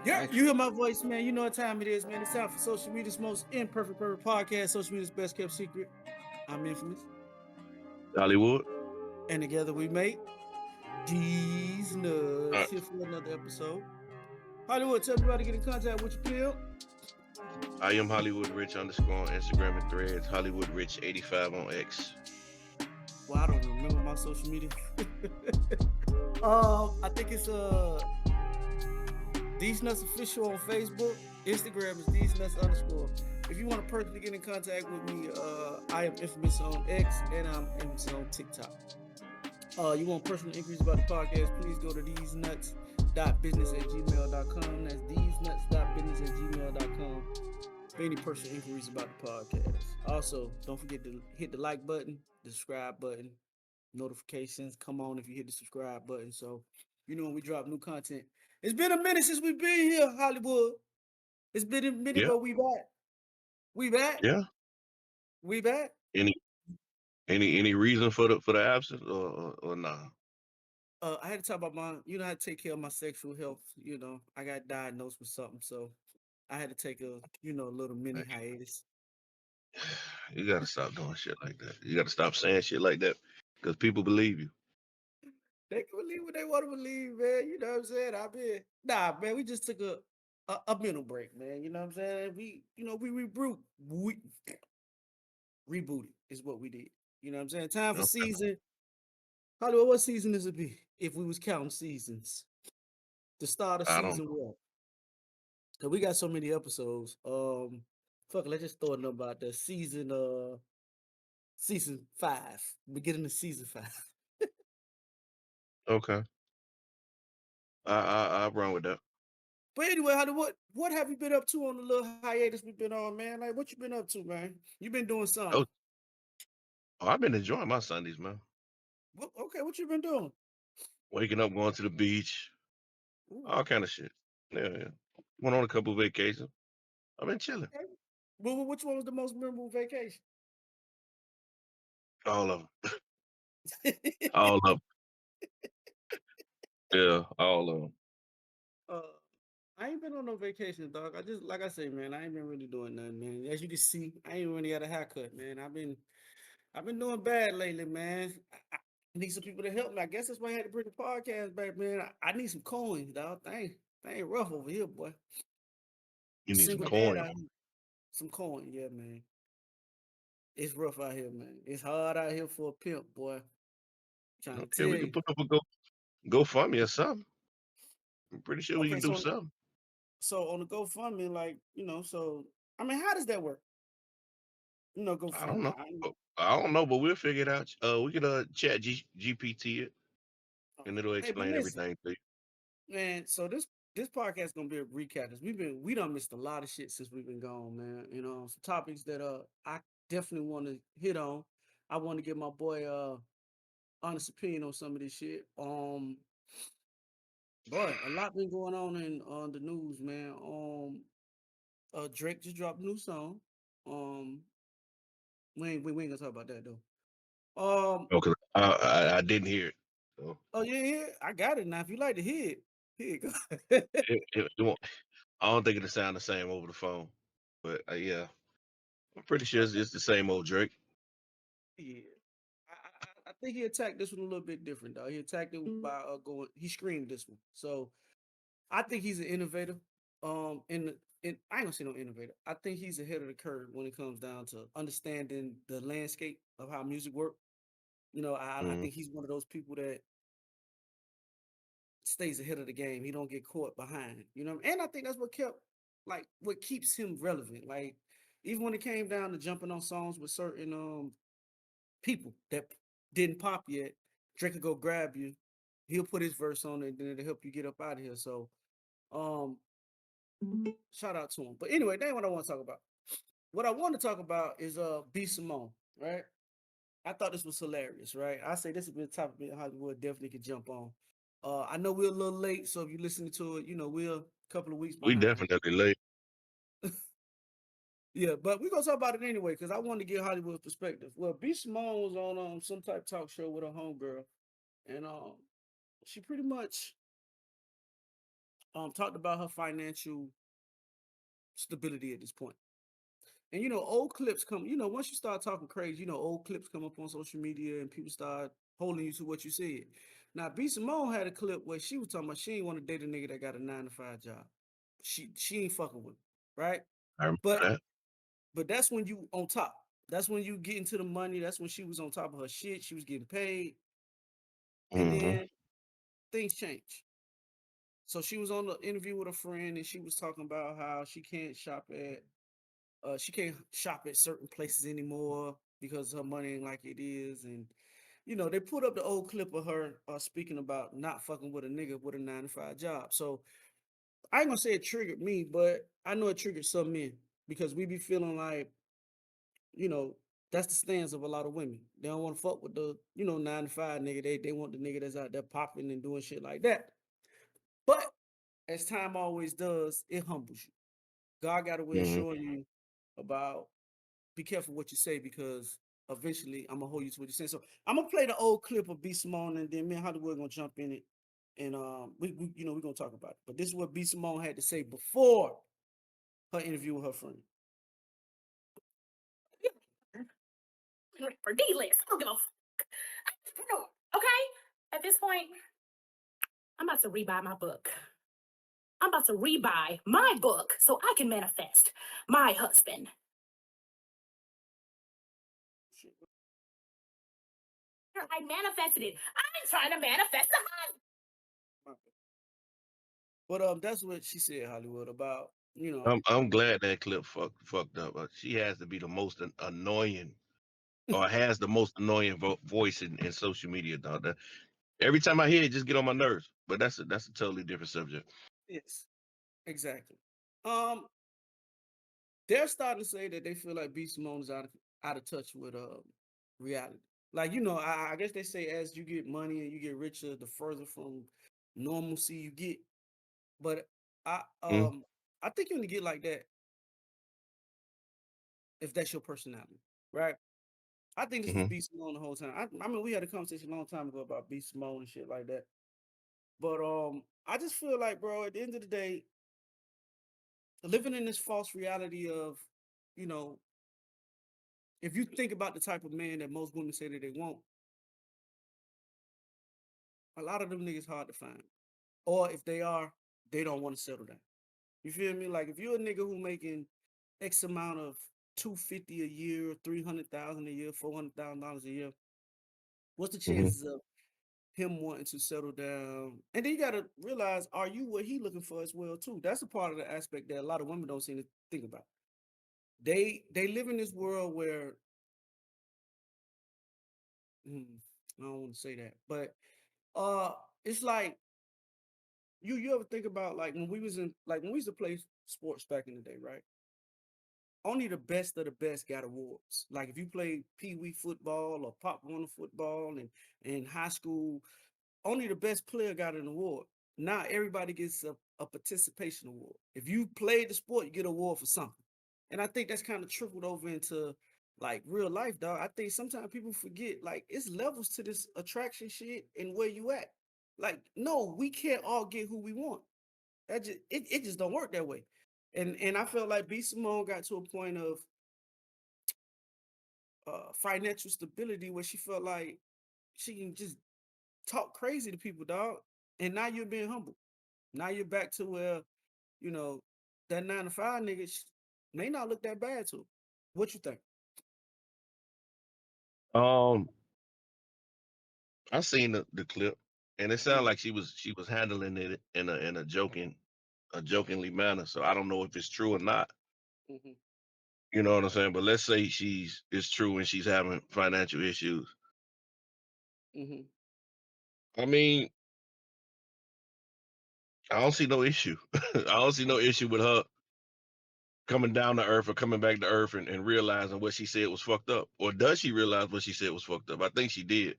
Yeah, you Actually, hear my voice, man. You know what time it is, man. It's time for social media's most imperfect perfect podcast, social media's best kept secret. I'm infamous. Hollywood. And together we make These Uh, Nuts here for another episode. Hollywood, tell everybody to get in contact with you, Bill. I am Hollywood Rich underscore on Instagram and Threads. Hollywood Rich 85 on X. Well, I don't remember my social media. I think it's These Nuts official on Facebook. Instagram is These Nuts underscore. If you want to personally get in contact with me, I am infamous on X and I'm infamous on TikTok. You want personal inquiries about the podcast, please go to thesenuts.business@gmail.com. That's thesenuts.business@gmail.com for any personal inquiries about the podcast. Also, don't forget to hit the like button, the subscribe button, notifications come on if you hit the subscribe button. So you know when we drop new content. It's been a minute since we've been here, Hollywood. It's been a minute, Yeah, but we back. We back. yeah. We back. Any any reason for the absence or nah? I had to talk about I had to take care of my sexual health. I got diagnosed with something, so I had to take a little mini Man, hiatus. you gotta stop doing shit like that. You gotta stop saying shit like that because people believe you. They can believe what they want to believe, man. You know what I'm saying? Man. We just took a mental break, man. You know what I'm saying? We rebooted is what we did. You know what I'm saying? Time for know? season. Hollywood, what season does it be? If we was counting seasons, the start of I don't season one. Cause we got so many episodes. Fuck it, let's just throw a number out there. Season 5. Beginning of season 5. know. Okay, I run with that. But anyway, Hollywood, what have you been up to on the little hiatus we've been on, man? Like, what you been up to, man? You been doing something. Oh, I've been enjoying my Sundays, man. Okay, what you been doing? Waking up, going to the beach, Ooh, all kind of shit. Yeah, yeah. Went on a couple vacations. I've been chilling. okay. Well, which one was the most memorable vacation? All of them. All of them. Yeah, all of them. uh, I ain't been on no vacation, dog. Like I say, man, I ain't been really doing nothing, man. As you can see, I ain't really had a haircut, man. I've been doing bad lately, man. I need some people to help me. I guess that's why I had to bring the podcast back, man. I need some coins, dog. They ain't rough over here, boy. You need some Single dad coin. out here. Some coin, yeah, man. It's rough out here, man. It's hard out here for a pimp, boy. Trying to Okay, tell we can you. put up a GoFundMe or something. I'm pretty sure we Okay, can do so something. so on the GoFundMe, like, so I mean, how does that work? I don't GoFundMe. know. I don't know, but we'll figure it out. We can chat GPT it, and it'll Hey, but explain listen, everything to you. man. So this podcast is gonna be a recap. Cause we done missed a lot of shit since we've been gone, man. Some topics that I definitely want to hit on. I want to get my boy honest opinion on some of this shit. Boy, a lot been going on in the news, man. Drake just dropped a new song. Um, we ain't gonna talk about that though. Because I didn't hear it. So Oh yeah, I got it now. If you like to hear it, here you go. it won't, I don't think it'll sound the same over the phone. But yeah, I'm pretty sure Okay, it's the same old Drake. yeah. I think he attacked this one a little bit different, though. He attacked it by he screamed this one. So I think he's an innovator. I ain't gonna say no innovator. I think he's ahead of the curve when it comes down to understanding the landscape of how music works. I Mm, think he's one of those people that stays ahead of the game. He don't get caught behind. And I think that's what keeps him relevant. Like even when it came down to jumping on songs with certain people that didn't pop yet, Drake will go grab you. He'll put his verse on it, and then it'll help you get up out of here. So, um, shout out to him. But anyway, that ain't what I want to talk about. What I want to talk about is B Simone, right? I thought this was hilarious, right? I say this has been a topic in Hollywood definitely could jump on. I know we're a little late, so if you're listening to it, we're a couple of weeks we behind. definitely late. Yeah, but we're gonna talk about it anyway because I wanted to get Hollywood perspective. Well, B Simone was on some type of talk show with her homegirl, and she pretty much talked about her financial stability at this point. And old clips come, once you start talking crazy, old clips come up on social media and people start holding you to what you said. Now, B Simone had a clip where she was talking about she ain't want to date a nigga that got a 9 to 5 job. She ain't fucking with him, right? I remember But that. but that's when you on top. That's when you get into the money. That's when she was on top of her shit. She was getting paid. And Mm-hmm. then things change. So she was on the interview with a friend and she was talking about how she can't shop at certain places anymore because her money ain't like it is. And they put up the old clip of her speaking about not fucking with a nigga with a 9 to 5 job. So I ain't gonna say it triggered me, but I know it triggered some men because we be feeling like, you know, that's the stance of a lot of women. They don't want to fuck with the, 9 to 5 nigga. They want the nigga that's out there popping and doing shit like that. But as time always does, it humbles you. God got a way of Mm-hmm. showing you about be careful what you say because eventually I'm gonna hold you to what you're saying. So I'm gonna play the old clip of B Simone and then me and Hollywood gonna jump in it and we're gonna talk about it. But this is what B Simone had to say before her interview with her friend. For D-list. I don't give a fuck. Okay? At this point, I'm about to rebuy my book. I'm about to rebuy my book so I can manifest my husband. I manifested it. I'm trying to manifest the husband. But that's what she said, Hollywood, about I'm glad that clip fucked up. She has to be the most annoying, or has the most annoying voice in social media, dog. Every time I hear it, just get on my nerves. But that's a totally different subject. yes, exactly. Um, they're starting to say that they feel like B Simone is out of touch with reality. Like I guess they say as you get money and you get richer, the further from normalcy you get. But I Mm-hmm. um I think you're gonna get like that if that's your personality, right? I think this was Mm-hmm. B Simone the whole time. I mean, we had a conversation a long time ago about B Simone and shit like that. But I just feel like, bro, at the end of the day, living in this false reality of, you know, if you think about the type of man that most women say that they want, a lot of them niggas hard to find. Or if they are, they don't want to settle down. You feel me? Like if you're a nigga who making X amount of 250 a year, 300,000 a year, $400,000 a year, what's the Mm-hmm. chances of him wanting to settle down? And then you got to realize, are you what he looking for as well too? That's a part of the aspect that a lot of women don't seem to think about. They live in this world where I don't want to say that, but uh, it's like you ever think about like when we used to play sports back in the day, right? Only the best of the best got awards. Like if you play pee wee football or pop Warner football and in high school, only the best player got an award. Now everybody gets a participation award. If you played the sport, you get an award for something. And I think that's kind of trickled over into like real life, dog. I think sometimes people forget like it's levels to this attraction shit and where you at. Like, no, we can't all get who we want. It just don't work that way. And I felt like B Simone got to a point of financial stability where she felt like she can just talk crazy to people, dog. And now you're being humble. Now you're back to where, you know, that 9 to 5 nigga may not look that bad to her. What you think? Um, I seen the clip, and it sounded Mm, like she was handling it in a jokingly manner. So I don't know if it's true or not. mm-hmm, You know what I'm saying? But let's say it's true and she's having financial issues. mm-hmm, I mean, I don't see no issue. I don't see no issue with her coming down to earth or coming back to earth and realizing what she said was fucked up. Or does she realize what she said was fucked up? I think she did.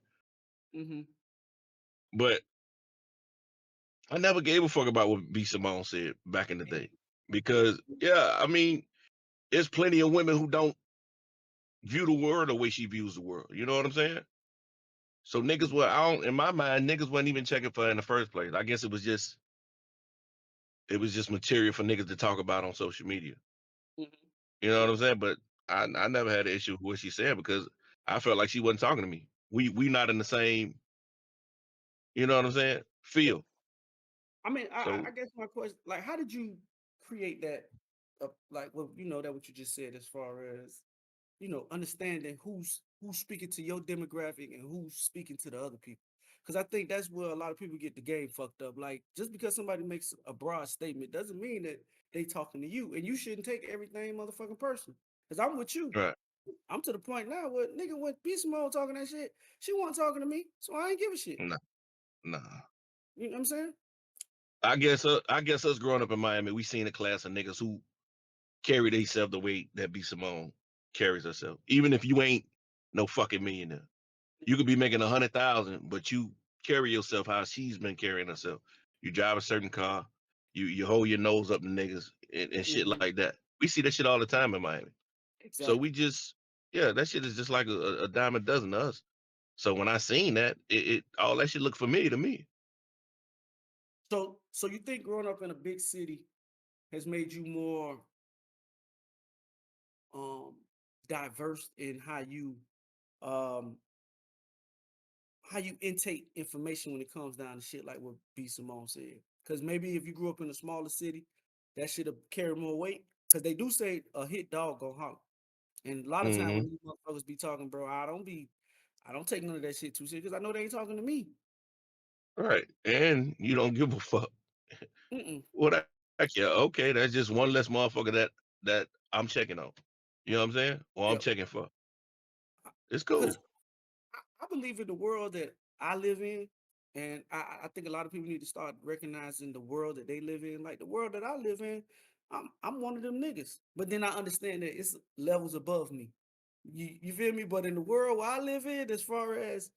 mm-hmm, But I never gave a fuck about what B Simone said back in the day. Because yeah, I mean, there's plenty of women who don't view the world the way she views the world. You know what I'm saying? So niggas mm-hmm. were I don't in my mind, niggas wasn't even checking for her in the first place. I guess it was just It was just material for niggas to talk about on social media. Mhm. You know what I'm saying? But I never had an issue with what she said because I felt like she wasn't talking to me. We not in the same, you know what I'm saying, Yeah. feel. I mean, So I guess my question, like, how did you create that? Like, well, that what you just said, as far as understanding who's speaking to your demographic and who's speaking to the other people. Because I think that's where a lot of people get the game fucked up. Like, just because somebody makes a broad statement doesn't mean that they talking to you, and you shouldn't take everything motherfucking personal. Because I'm with you. right, I'm to the point now where nigga when B Simone talking that shit, she wasn't talking to me, so I ain't give a shit. nah, nah. You know what I'm saying? I guess us growing up in Miami, we seen a class of niggas who carry themselves the way that B Simone carries herself. Even if you ain't no fucking millionaire, you could be making 100,000, but you carry yourself how she's been carrying herself. You drive a certain car, you hold your nose up to niggas and shit Mhm. like that. We see that shit all the time in Miami. So we Exactly. just, yeah, that shit is just like a dime a dozen to us. So when I seen that, it all that shit looked familiar to me. So you think growing up in a big city has made you more um diverse in um how you intake information when it comes down to shit like what B Simone said? Because maybe if you grew up in a smaller city, that should have carried more weight. Because they do say a hit dog gonna holler. And a lot of time when Hmm. these motherfuckers be talking, bro, I don't take none of that shit too serious because I know they ain't talking to me. Right. And you don't give a fuck. Mm-mm. What yeah, okay, that's just one less motherfucker that I'm checking on. You know what I'm saying? Or I'm Yep. checking for. It's Because cool. I believe in the world that I live in, and I think a lot of people need to start recognizing the world that they live in. Like the world that I live in, I'm one of them niggas. But then I understand that it's levels above me. You feel me? But in the world where I live in, as far as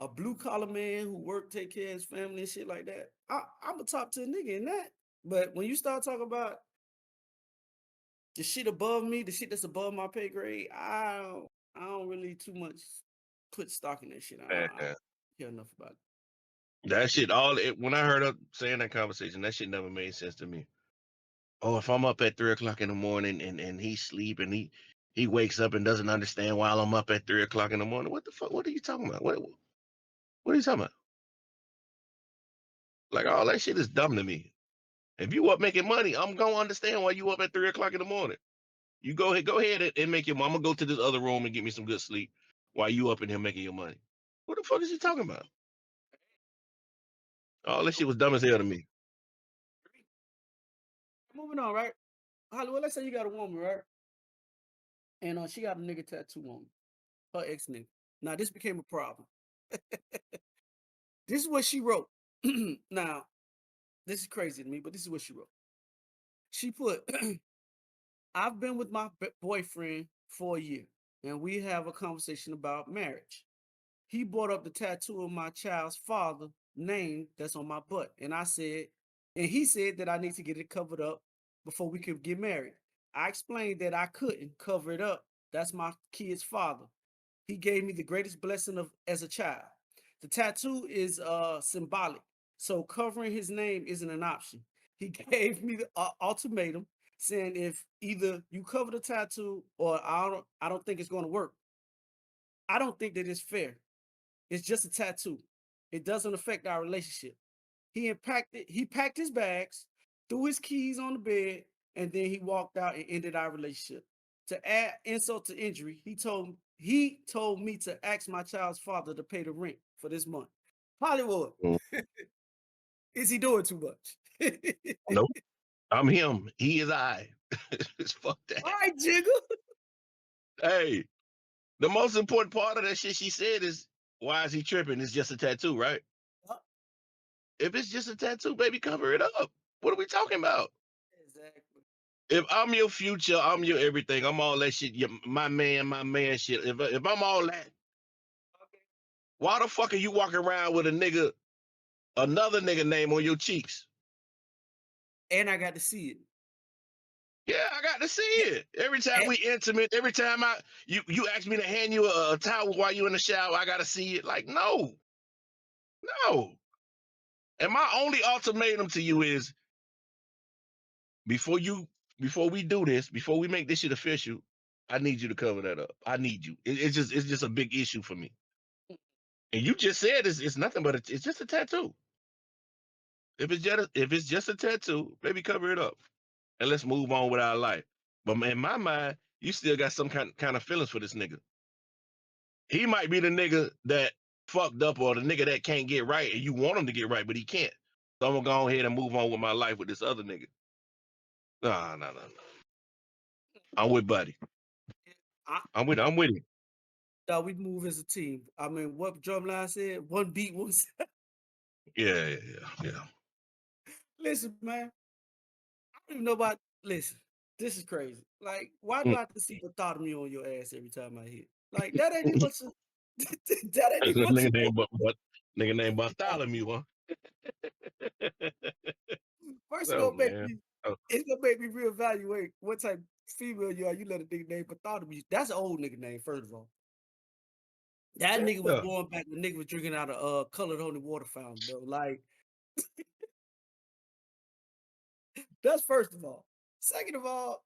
a blue collar man who work, take care of his family and shit like that, I'm a top tier nigga in that. But when you start talking about the shit above me, the shit that's above my pay grade, I don't really too much put stock in that shit. I Man, don't care enough about it. that shit when I heard her saying that conversation, that shit never made sense to me. Oh, if I'm up at 3 o'clock in the morning and he's sleeping, he wakes up and doesn't understand why I'm up at 3 o'clock in the morning. What the fuck? What are you talking about? What are you talking about? Like all that shit is dumb to me. If you up making money, I'm gonna understand why you up at 3 o'clock in the morning. You go ahead and make your mama go to this other room and get me some good sleep while you up in here making your money. What the fuck is he talking about? All that shit was dumb as hell to me. Moving on, right? Hollywood, let's say you got a woman, right? And she got a nigga tattoo on her ex nigga. Now this became a problem. This is what she wrote. Now, this is crazy to me, but this is what she wrote. She put, I've been with my boyfriend for a year, and we have a conversation about marriage. He brought up the tattoo of my child's father name that's on my butt. And he said that I need to get it covered up before we could get married. I explained that I couldn't cover it up. That's my kid's father. He gave me the greatest blessing of as a child. The tattoo is symbolic, so covering his name isn't an option. He gave me the ultimatum saying if either you cover the tattoo or I don't think it's going to work. I don't think that it's fair. It's just a tattoo. It doesn't affect our relationship. He packed his bags, threw his keys on the bed, and then he walked out and ended our relationship. To add insult to injury, he told me to ask my child's father to pay the rent for this month. Hollywood, Mm. is he doing too much? Nope. I'm him. He is I. Fuck that. All right, Jiggle. Hey, the most important part of that shit she said is why is he tripping? It's just a tattoo, right? If it's just a tattoo, baby, cover it up. What are we talking about? Exactly. If I'm your future, I'm your everything. I'm all that shit. My man shit. If I'm all that, Okay. why the fuck are you walking around with another nigga name on your cheeks? And I got to see it. Yeah, I got to see And, it. Every time and we intimate, every time you ask me to hand you a towel while you in the shower, I gotta see it. Like, no, no. And my only ultimatum to you is before we do this, before we make this shit official, I need you to cover that up. I need you. It's just a big issue for me. And you just said it's nothing but it's just a tattoo. If it's just a tattoo, maybe cover it up and let's move on with our life. But in my mind, you still got some kind of feelings for this nigga. He might be the nigga that fucked up or the nigga that can't get right, and you want him to get right, but he can't. So I'm gonna go ahead and move on with my life with this other nigga. Nah. I'm with Buddy. I, I'm with him. Dog, we move as a team. I mean, what Drumline said, one beat, one sound. Yeah. Listen, man, I don't even know about. Listen, this is crazy. Like, why do Mm. I have to see the thought of me on your ass every time I hit? Like, that ain't even much. That ain't even much. Nigga named Bartholomew, huh? First, Oh man. it's gonna make me reevaluate what type of female you are. You let a nigga name Bartholomew. That's an old nigga name, first of all. That nigga was Yeah. born back when nigga was drinking out of colored holy water fountain, bro. Like, that's first of all. Second of all,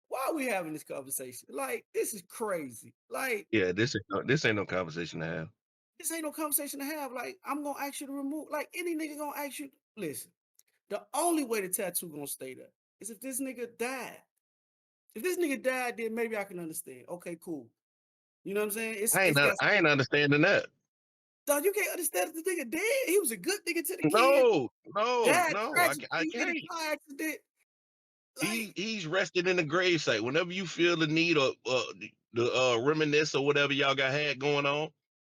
why are we having this conversation? Like, this is crazy. Like, Yeah, this ain't no conversation to have. this ain't no conversation to have. Like, I'm gonna ask you to remove. Like, any nigga gonna ask you. Listen, the only way the tattoo gonna stay there is if this nigga died. If this nigga died, then maybe I can understand. Okay, cool. You know what I'm saying? It's got I ain't understanding that. dog. You can't understand if the nigga dead. He was a good nigga to the kid. No, Died I tragically in a can't. car accident. Like, He's rested in the gravesite. Whenever you feel the need or the reminisce or whatever y'all had going on,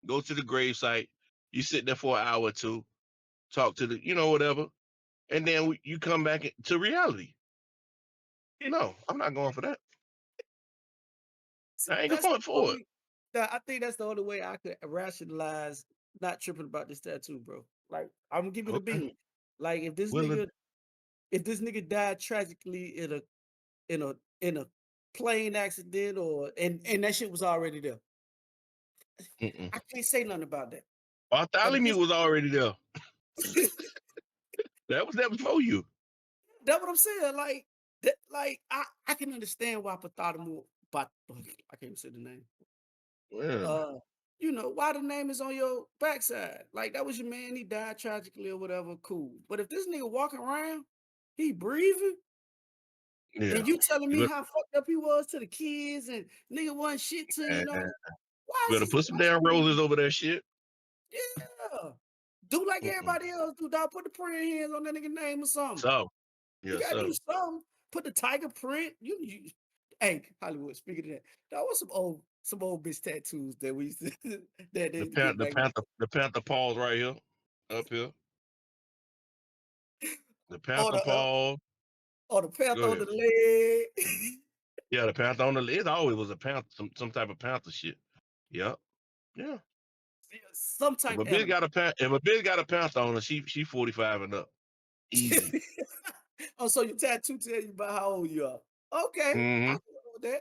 go to the gravesite. You sit there for an hour or two, talk to the whatever, and then you come back to reality. No, I'm not going for that. I ain't that's going the for it. only. I think that's the only way I could rationalize not tripping about this tattoo, bro. Like, I'm gonna give it a Okay. bean. Like, if this Well, nigga died tragically in a in a plane accident and that shit was already there. I can't say nothing about that. But if Bartholomew this was already there. That was there before you. that's what I'm saying. Like that, like I can understand why Bartholomew, but I can't even say the name. Yeah. Uh, why the name is on your backside. Like, that was your man. He died tragically or whatever. Cool. But if this nigga walking around, he breathing, Yeah. and you telling You me how fucked up he was to the kids, and nigga wasn't shit to why is better this? put some damn roses over that shit. Yeah. Do like Mm-mm. everybody else do, dog. Put the print hands on that nigga name or something. So, You yeah, gotta so do something. Put the tiger print. Hey, Hollywood. Speaking of that was some old bitch tattoos that we used to that they used to get back. the panther paws right here, up here. The Or panther the paw. or the panther Go on ahead. the leg. Yeah, the panther on the lid. It always was a panther, some type of panther shit. Yep. Yeah. Some If type a bitch animal. got a panther on her, she 45 and up. Easy. Oh, so your tattoo tell you about how old you are. Okay, I Mm-hmm. can roll with that.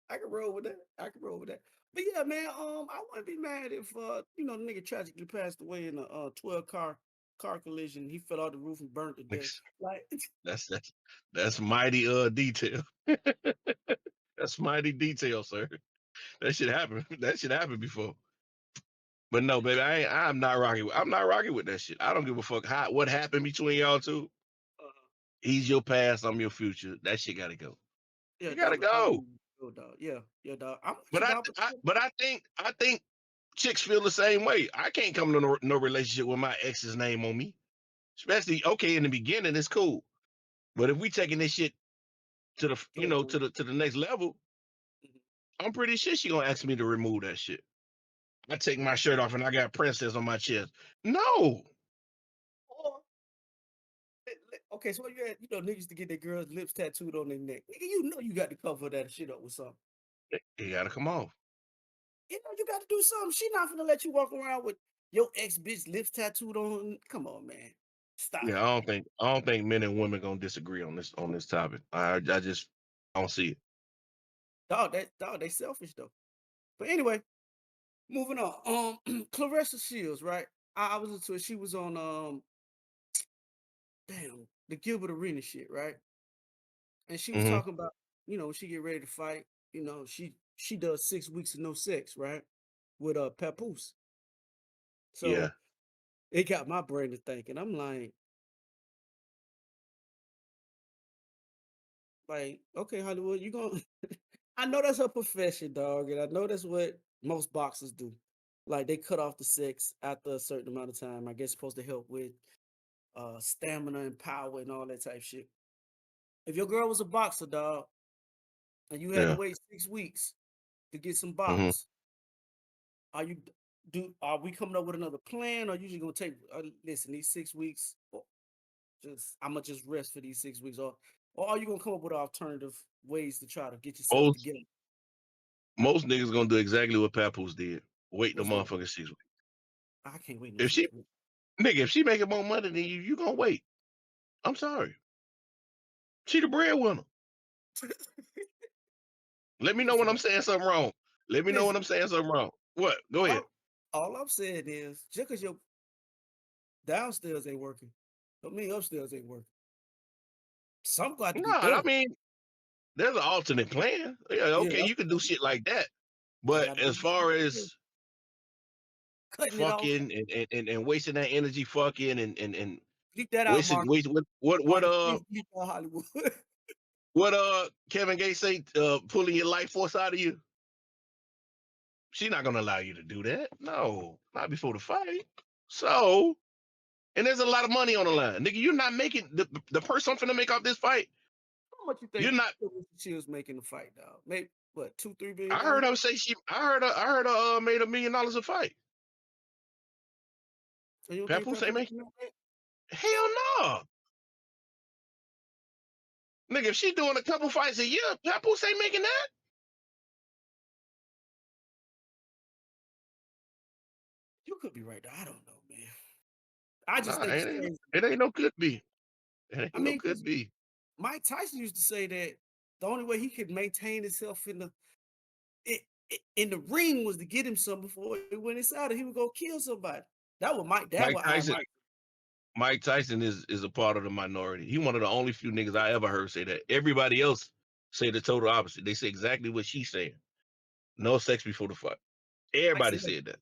I can roll with that. I can roll with that. But yeah, man, I wouldn't be mad if the nigga tragically passed away in a 12 car collision. He fell off the roof and burnt to death. Like, That's that's mighty detail. That's mighty detail, sir. That should happen. That should happen before. But no, baby, I'm not rocking. I'm not rocking with that shit. I don't give a fuck what happened between y'all two. uh, He's your past. I'm your future. That shit gotta go. yeah, It gotta dog, go. dog. Yeah, dog. I'm with But you, dog. I think chicks feel the same way. I can't come to no relationship with my ex's name on me. Especially okay in the beginning, it's cool. But if we taking this shit to the to the next level, Mhm. I'm pretty sure she gonna ask me to remove that shit. I take my shirt off and I got princess on my chest. No, Or okay, so you had niggas to get their girls' lips tattooed on their neck. Nigga, you got to cover that shit up with something. it gotta come off. You got to do something. She not gonna let you walk around with your ex bitch lips tattooed on. Come on, man. Stop Yeah, it. I don't think men and women gonna disagree on this topic. I just I don't see it. Dog, they selfish though. But anyway, moving on. Clarissa Shields, right? I was into it. She was on damn, the Gilbert Arena shit, right? and she was Mm-hmm. talking about, when she get ready to fight, she does 6 weeks of no sex, right? With Papoose. Yeah. So it got my brain to thinking. I'm like, okay, Hollywood, you going I know that's her profession, dog, and I know that's what most boxers do. Like they cut off the sex after a certain amount of time. I guess supposed to help with stamina and power and all that type shit. If your girl was a boxer, dog, and you had to Yeah. wait 6 weeks to get some Mm-hmm. box, are we coming up with another plan, or you just gonna take listen these 6 weeks? Or I'm gonna just rest for these 6 weeks, or are you gonna come up with alternative ways to try to get yourself Most together? most niggas gonna do exactly what Papoose did. Wait the What's that? motherfucking 6 weeks. I can't wait no If she 6 weeks. nigga, if she making more money than you gonna wait. I'm sorry. She the breadwinner. Let me know when Listen, I'm saying something wrong. Let me know when listen. I'm saying something wrong. What? Go All ahead. I'm, all I'm saying is, just because your downstairs ain't working, don't mean upstairs ain't working. Some got to No, be I done. mean, there's an alternate plan. Yeah, Yeah, okay, that's you can do what shit like that. it But got to be as far done. as Cutting it off. fucking and wasting that energy fucking and Bleep that out, wasting Marcus. waste what Marcus, please bleep out Hollywood. what Kevin Gates say pulling your life force out of you? She's not gonna allow you to do that. No, not before the fight. So, and there's a lot of money on the line. Nigga, you're not making the person I'm finna make off this fight. How much you You're think not she was making the fight, dog? Maybe what, $2-3 billion? I heard her say I heard her made $1 million a fight. So you don't think Papoose ain't Papoose make can make that? hell no. Nigga, if she doing a couple fights a year, Papoose ain't making that. You could be right, though. I don't know, man. I just Nah, think it's crazy. it ain't no could be. It ain't I no mean, could because be. Mike Tyson used to say that the only way he could maintain himself in the ring was to get him some before he went inside, and he would go kill somebody. That was Mike. That Mike was I Tyson, Mike. Mike Tyson is a part of the minority. He one of the only few niggas I ever heard say that. Everybody else say the total opposite. They say exactly what she's saying. No sex before the fight. Mike Everybody said, said that.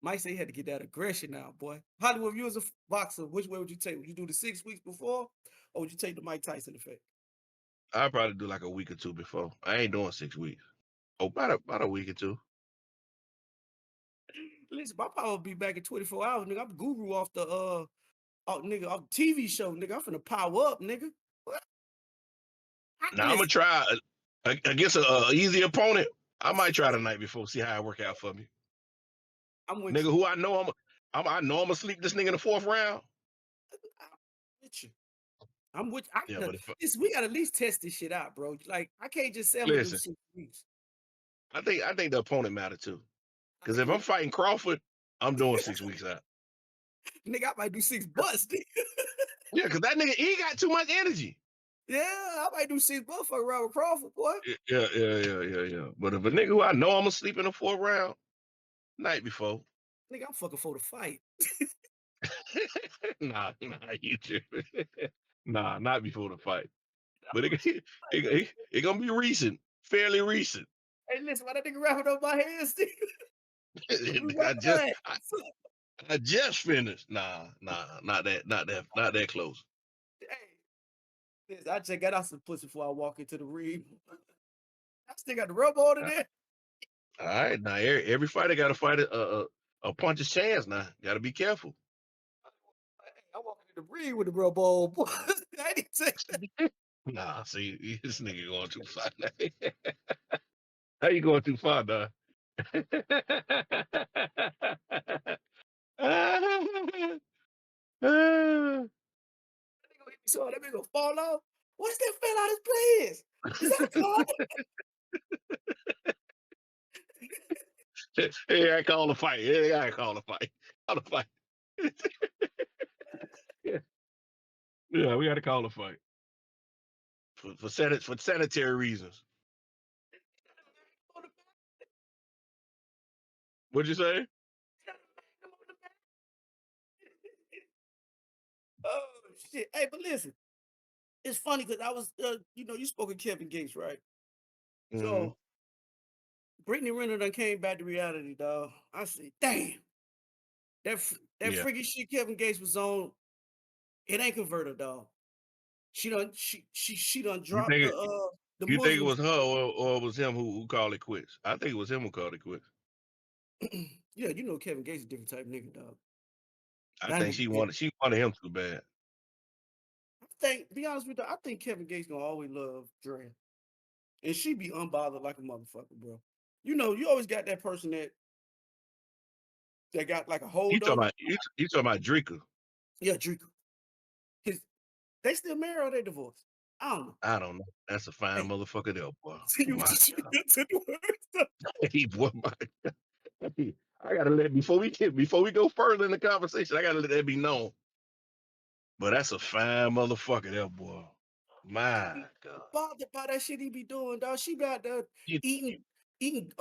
Mike said he had to get that aggression out, boy. Hollywood, if you was a boxer, which way would you take? Would you do the 6 weeks before, or would you take the Mike Tyson effect? I'd probably do like a week or two before. I ain't doing 6 weeks. Oh, about a week or two. Listen, my power will be back in 24 hours, nigga. I'm guru off the nigga, off TV show, nigga. I'm finna power up, nigga. What? Now I'm gonna Listen, try against a easy opponent. I might try the night before, see how it work out for me. I'm with Nigga, you. who I know I know I'm gonna sleep this nigga in the 4th round. I'm with you. I'm with I Yeah, gotta but if listen, we gotta at least test this shit out, bro. Like, I can't just say I'm gonna do listen, 6 weeks. I think the opponent matter too. I Because if agree. I'm fighting Crawford, I'm doing 6 weeks out. Nigga, I might do 6 bucks, nigga. Yeah, because that nigga he got too much energy. Yeah, I might do 6 bucks for Robert Crawford, boy. Yeah. But if a nigga who I know I'm gonna sleep in the 4th round, night before. Nigga, I'm fucking for the fight. Nah, you tripping. Nah, not before the fight. I'm But with you. it gonna be recent, fairly recent. Hey, listen, why that nigga rapping on my hands, nigga? We I right just back. I, I just finished. Nah, not that close. Hey, listen, I check out some pussy before I walk into the ring. I still got the rub on in All there. right, now every fighter got to fight a puncher's chance. Now, got to be careful. Hey, I walk into the ring with the rub on, boy. I didn't say Nah, see, this nigga going too far. How you going too far, dog? so that nigga gonna fall off. What's that fell out his place? Is that a car? Hey, I call a fight. Yeah, I call a fight. Call a fight. Yeah, yeah, we got to call a fight for sanitary reasons. What'd you say? Oh shit. Hey, but listen. it's funny because I was, you spoke of Kevin Gates, right? Mhm. So Brittany Renner done came back to reality, dog. I said, damn, that Yeah. freaky shit Kevin Gates was on, it ain't converted, dog. She done You dropped think the you think it Muslim. was her or it was him who called it quits? I think it was him who called it quits. Yeah, Kevin Gates is a different type of nigga, dog. I That think nigga get. she wanted him too bad. Be honest with you, I think Kevin Gates gonna always love Dre, and she be unbothered like a motherfucker, bro. You always got that person that got like a hold on you. You talking about Drika. Yeah, Draco. His they still married or they divorced? I don't know. I don't know. That's a fine Hey, motherfucker there, boy. continue My to God. to the word. Hey, boy, my God. I gotta let before we go further in the conversation, I gotta let that be known. But that's a fine motherfucker there, boy. She My be God. bothered by that shit he be doing, dog. She be out there He eating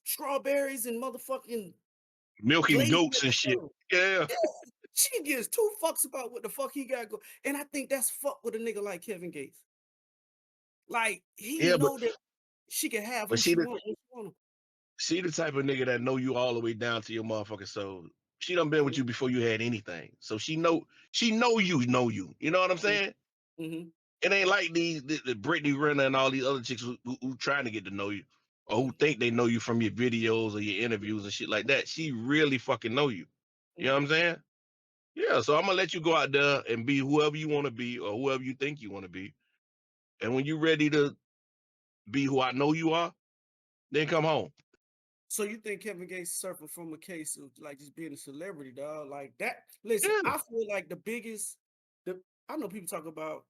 strawberries and motherfucking milking glazed goats and shit. macaroni. Yeah. Yeah, she gives two fucks about what the fuck he got go. And I think that's fuck with a nigga like Kevin Gates. Like he Yeah, know that she can have but who she want when she want him. she the type of nigga that know you all the way down to your motherfucking soul. She done been with you before you had anything. So she know you know you. You know what I'm saying? Mm-hmm. It ain't like the Brittany Renner and all these other chicks who trying to get to know you or who Mm-hmm. think they know you from your videos or your interviews and shit like that. She really fucking know you. You know what I'm saying? Yeah, so I'm gonna let you go out there and be whoever you want to be or whoever you think you want to be. And when you're ready to be who I know you are, then come home. So you think Kevin Gates suffered from a case of like just being a celebrity, dog? Like that. Listen, Yeah, I feel like the I know people talk about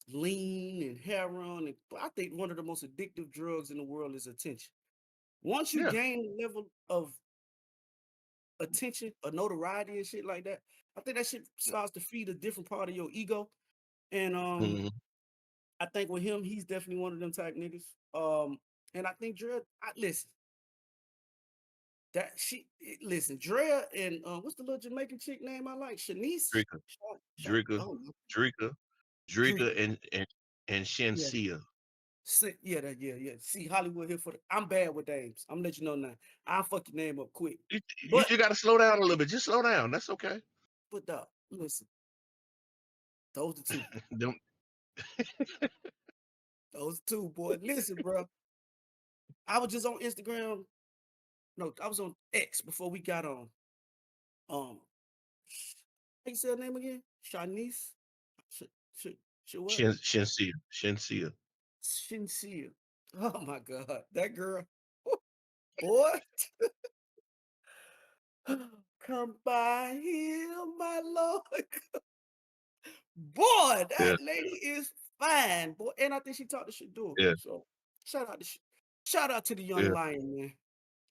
lean and heroin, but I think one of the most addictive drugs in the world is attention. Once you yeah. gain a level of attention or notoriety and shit like that, I think that shit starts to feed a different part of your ego. And Mhm. I think with him, he's definitely one of them type niggas. And I think listen, listen, Drea and what's the little Jamaican chick name I like? Shanice? Drika, Drika, Oh, Drika, Drake. Drika, and Yeah. Shensia. Yeah. See, Hollywood here for the. I'm bad with names. I'm gonna let you know now. I'll fuck your name up quick. You But just gotta slow down a little bit. Just slow down. That's okay. listen, those are two. Don't Those are two, boy. Listen, bro. I was just on Instagram. No, I was on X before we got on. How you say her name again? Shanice? Sh- what? Shensia. Shinsia. Oh my God. That girl. Boy. Come by here, my Lord. Boy, that Yeah, lady is fine, boy. And I think she taught the shit do. yeah, So shout out to shout out to the young yeah, lion, man.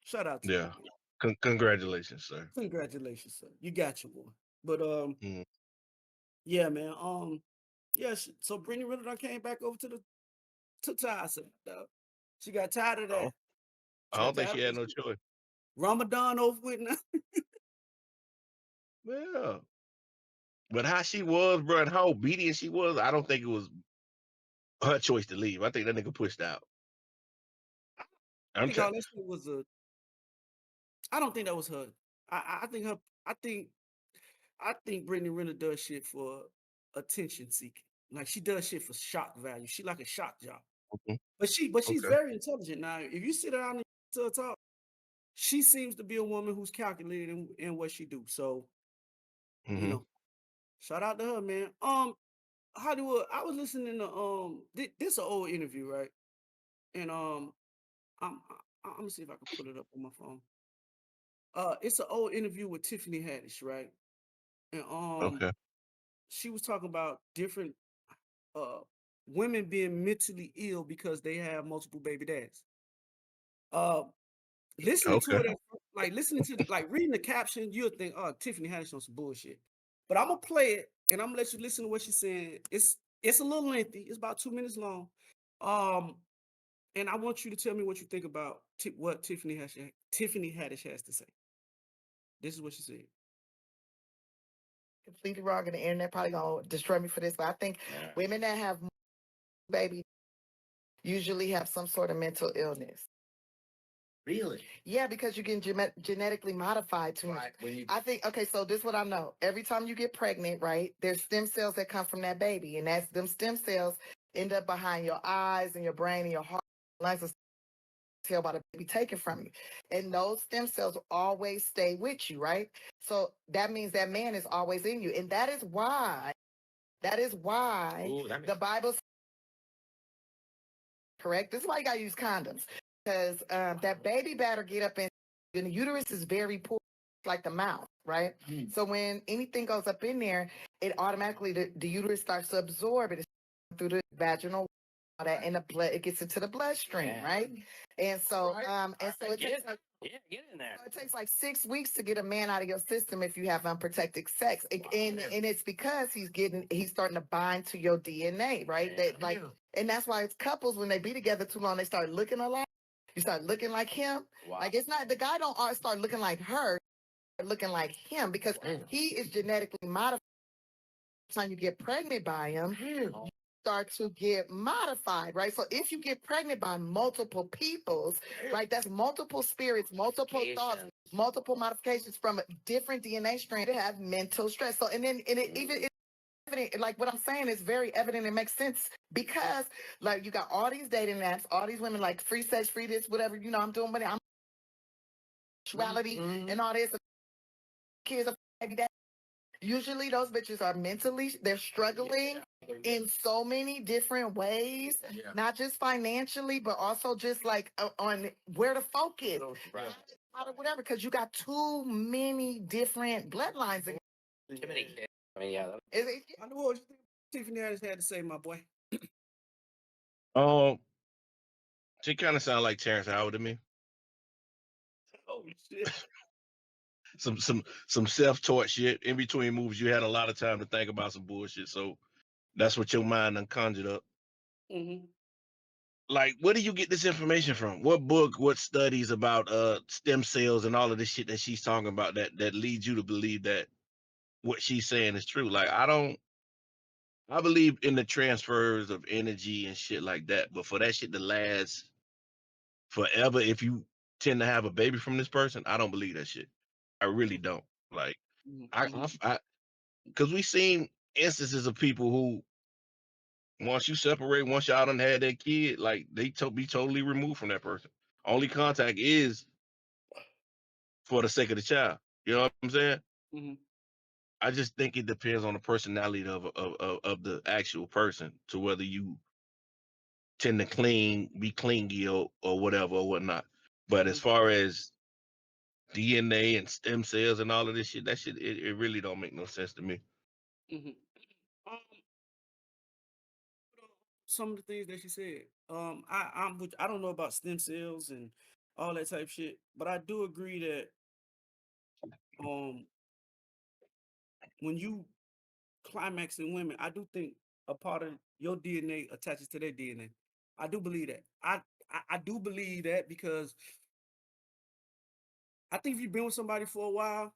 Shout out to you, yeah. man. Congratulations, sir. Congratulations, sir. You got your boy. But Mm. yeah, man. Yeah, so Brittany Renner done came back over to Theze, dog. She got tired of Oh, that. I She got don't think tired she of had this no choice. Ramadan over with now. Yeah. But how she was, bro, and how obedient she was, I don't think it was her choice to leave. I think that nigga pushed out. I I'm think telling. all that shit was I don't think that was her. I think her. I think Brittany Renner does shit for attention seeking. Like she does shit for shock value. She like a shock job. Mhm. But she's Okay. very intelligent. Now, if you sit down and to her talk, she seems to be a woman who's calculated in what she do. So, you Hmm. know, shout out to her, man. Hollywood, I was listening to this an old interview, right? And I'm gonna see if I can pull it up on my phone. It's an old interview with Tiffany Haddish, right? And Okay. she was talking about different uh women being mentally ill because they have multiple baby dads. Uh listening to Okay. it like listening to like reading the caption, you'll think, oh, Tiffany Haddish on some bullshit. But I'm gonna play it and I'm gonna let you listen to what she's saying. It's a little lengthy, it's about 2 minutes long. Um, and I want you to tell me what you think about what Tiffany Haddish has to say. This is what she said. completely wrong, and the internet probably gonna destroy me for this, but I think women that have baby usually have some sort of mental illness. Really? Yeah, because you're getting genetically modified too much. I think, okay, so this is what I know. Every time you get pregnant, right, there's stem cells that come from that baby, and that's them stem cells end up behind your eyes and your brain and your heart, lungs, and tell about a baby taken from you. And those stem cells always stay with you, right? So that means that man is always in you. And that is why Ooh, the Bible, correct? This is why you gotta use condoms. Because that baby better get up in, and the uterus is very poor, like the mouth, right? So when anything goes up in there, it automatically, the uterus starts to absorb it through the vaginal, all that in the blood, it gets into the bloodstream, right? And so it takes like, get in there. it takes like 6 weeks to get a man out of your system if you have unprotected sex. And it's because he's starting to bind to your DNA, right? That like, and that's why it's couples, when they be together too long, they start looking alike. You start looking like him. Wow. Like, it's not, the guy don't always start looking like her, looking like him, because he is genetically modified. By the time you get pregnant by him, you start to get modified, right? So if you get pregnant by multiple peoples, right, that's multiple spirits, multiple thoughts, multiple modifications from a different DNA strand that have mental stress. So, and it even, it's evident, like what I'm saying is very evident. It makes sense because, like, you got all these dating apps, all these women, like free sex, free this, whatever, I'm doing, but I'm sexuality and all this. Kids are every day. Usually those bitches are mentally, they're struggling in so many different ways, not just financially, but also just like on where to focus, whatever, because you got too many different bloodlines. Too many kids. I mean, yeah. I know what you think Tiffany Haddish had to say, my boy. Um, she kind of sound like Terrence Howard to me. Oh shit. Some self-taught shit. In between movies, you had a lot of time to think about some bullshit. So that's what your mind done conjured up. Mm-hmm. Like, where do you get this information from? What book, what studies about stem cells and all of this shit that she's talking about that leads you to believe that what she's saying is true? Like, I believe in the transfers of energy and shit like that, but for that shit to last forever, if you tend to have a baby from this person, I don't believe that shit. I really don't. Like, I because we seen instances of people who, once you separate, once y'all done had that kid, like they be totally removed from that person. Only contact is for the sake of the child. You know what I'm saying? Mm-hmm. I just think it depends on the personality of the actual person to whether you tend to be clingy or whatever or whatnot. But as far as DNA and stem cells and all of this shit, that shit it really don't make no sense to me. Mm-hmm. Um, some of the things that she said. I don't know about stem cells and all that type shit, but I do agree that um when you climax in women, I do think a part of your DNA attaches to their DNA. I do believe that. I do believe that because I think if you've been with somebody for a while,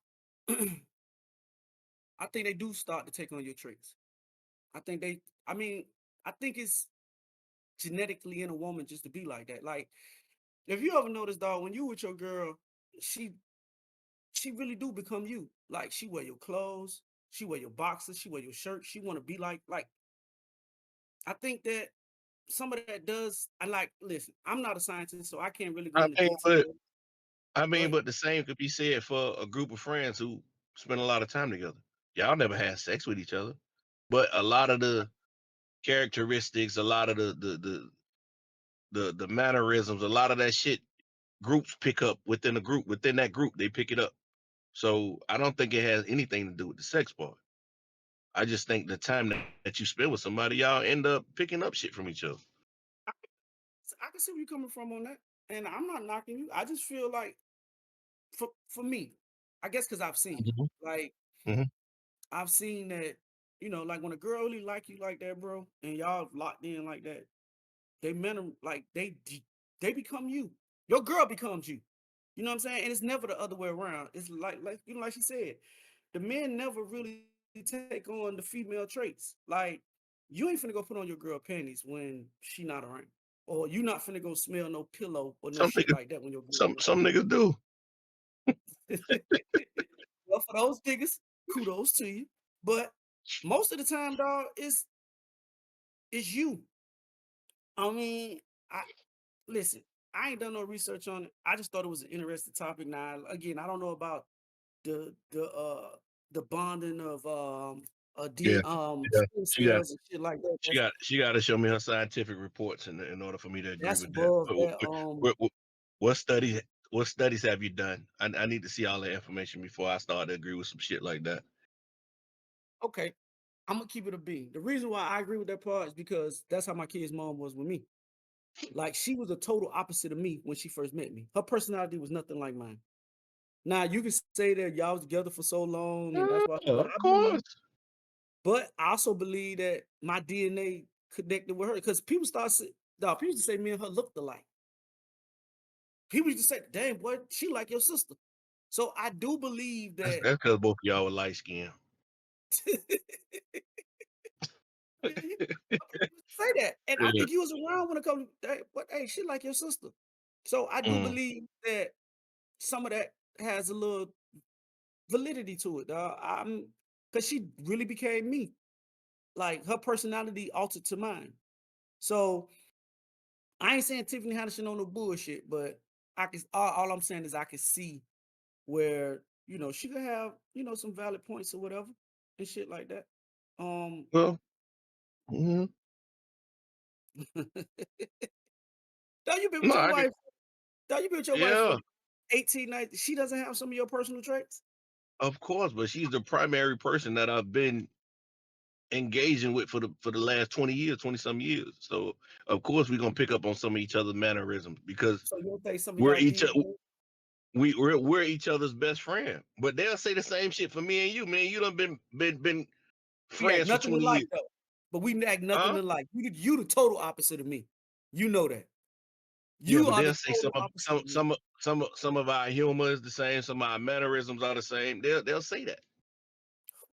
I think they do start to take on your traits. I think they I mean, I think it's genetically in a woman just to be like that. Like, if you ever notice, dog, when you with your girl, she she really do become you. Like, she wear your clothes, she wear your boxers, she wear your shirt. She want to be like. I think that some of that does. I like. Listen, I'm not a scientist, so I can't really go I into mean, but detail. I mean, But but the same could be said for a group of friends who spend a lot of time together. Y'all never had sex with each other, but a lot of the characteristics, a lot of the mannerisms, a lot of that shit groups pick up within the group. Within that group, they pick it up. So I don't think it has anything to do with the sex part. I just think the time that you spend with somebody, y'all end up picking up shit from each other. I, I can see where you're coming from on that, and I'm not knocking you. I just feel like for me, I guess because I've seen it. Mhm. Like, Mhm. I've seen that, like when a girl really like you like that, bro, and y'all locked in like that, they men are like they become you. Your girl becomes you. You know what I'm saying? And it's never the other way around. It's like like she said, the men never really take on the female traits. Like, you ain't finna go put on your girl panties when she not around. Or you not finna go smell no pillow or no Some shit niggas, like that when your girl some niggas do. well, for those niggas, kudos to you. But most of the time, dog, it's you. I mean, I listen, I ain't done no research on it. I just thought it was an interesting topic. Now, again, I don't know about the the uh the bonding of Yeah, yeah. stem She got cells and shit like that. she got to show me her scientific reports in order for me to agree That's with that. above But that. what studies have you done? I need to see all the information before I start to agree with some shit like that. Okay, I'm gonna keep it a bean. The reason why I agree with that part is because that's how my kid's mom was with me. Like, she was a total opposite of me when she first met me. Her personality was nothing like mine. Now you can say that y'all was together for so long and Yeah, that's why, but of course. I also believe that my DNA connected with her because people used to say me and her looked alike. People used to say, "Damn, boy, she like your sister." So I do believe That's that. because both of y'all were light skinned. Yeah, people used to say that, and I Yeah. think you was around when it comes. But hey, she like your sister. So I do Mm. believe that some of that has a little validity to it. I'm because she really became me. Like, her personality altered to mine. So I ain't saying Tiffany Haddish on no bullshit, but I can all I'm saying is I can see where, she could have, some valid points or whatever and shit like that. Well, mhm. Now you been with No, your I can. wife. Now you been with your wife for Yeah, 18 nights. She doesn't have some of your personal traits. of course. But she's the primary person that I've been engaging with for the last 20 years, 20 some years. So of course we're gonna pick up on some of each other's mannerisms because So you don't think some of we're y'all each DNA? we're each other's best friend. But they'll say the same shit for me and you. Me and you done been We act friends for nothing 20 alike years. though. But we act nothing Huh? alike. You the total opposite of me. You know that. Yeah, You but are the they'll say total opposite of me. some of our humor is the same, some of our mannerisms are the same. They'll say that.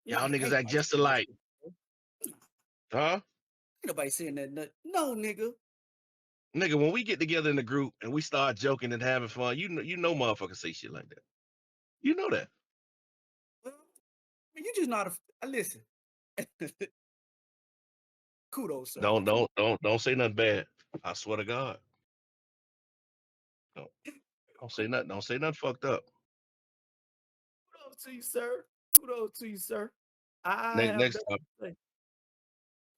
Nah, Y'all ain't niggas act nobody just saying that alike. shit, bro. Huh? Ain't nobody saying that. No, nigga. Nigga, when we get together in the group and we start joking and having fun, you know motherfuckers say shit like that. You know that. Well, you just not listen. Kudos, sir. Don't say nothing bad. I swear to God. Don't, don't say nothing fucked up. Kudos to you, sir. Kudos to you, sir. I Next have next nothing time. to say.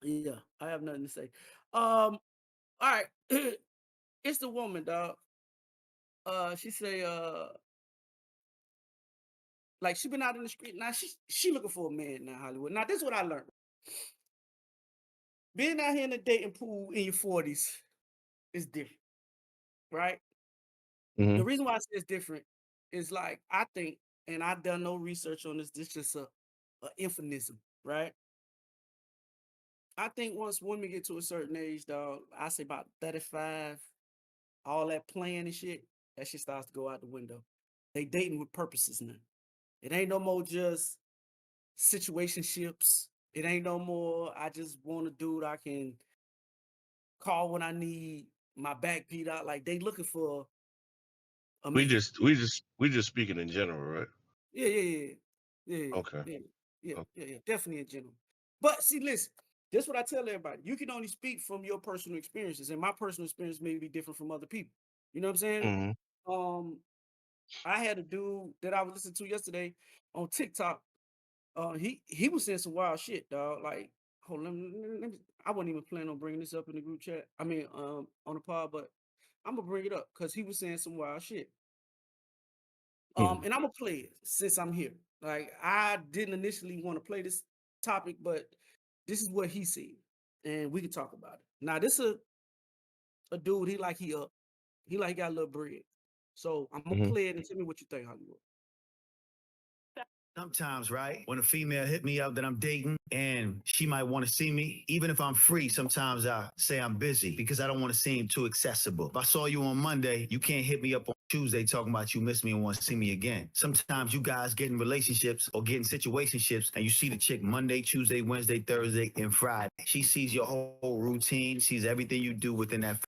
Yeah, I have nothing to say. All right. It's the woman, dog. She say, like, she been out in the street. Now she looking for a man now, Hollywood. Now, this is what I learned. Being out here in the dating pool in your 40s is different, right? The Mhm. reason why I say it's different is, like, I think, and I've done no research on this just a euphemism, right? I think once women get to a certain age, dog, I say about 35, all that playing and shit, that shit starts to go out the window. They dating with purposes now. It ain't no more just situationships. It ain't no more, I just want a dude I can call when I need my back beat out. Like, they looking for a man. We just speaking in general, right? Yeah, yeah, yeah, yeah, yeah, Okay. yeah, yeah, Okay. yeah, yeah, definitely in general. But see, listen, this is what I tell everybody. You can only speak from your personal experiences, and my personal experience may be different from other people. You know what I'm saying? Mhm. Um, I had a dude that I was listening to yesterday on TikTok. He was saying some wild shit, dog. Like, hold on, I wasn't even planning on bringing this up in the group chat. I mean, on the pod, but I'm gonna bring it up because he was saying some wild shit. Mhm. And I'm gonna play it since I'm here. Like, I didn't initially want to play this topic, but this is what he said, and we can talk about it. Now, this a dude. He up. He got a little bread. So I'm gonna Mhm. play it and tell me what you think, Hollywood. Sometimes, right, when a female hit me up that I'm dating and she might want to see me, even if I'm free, sometimes I say I'm busy because I don't want to seem too accessible. If I saw you on Monday, you can't hit me up on Tuesday talking about you miss me and want to see me again. Sometimes you guys get in relationships or get in situationships and you see the chick Monday, Tuesday, Wednesday, Thursday, and Friday. She sees your whole routine, sees everything you do within that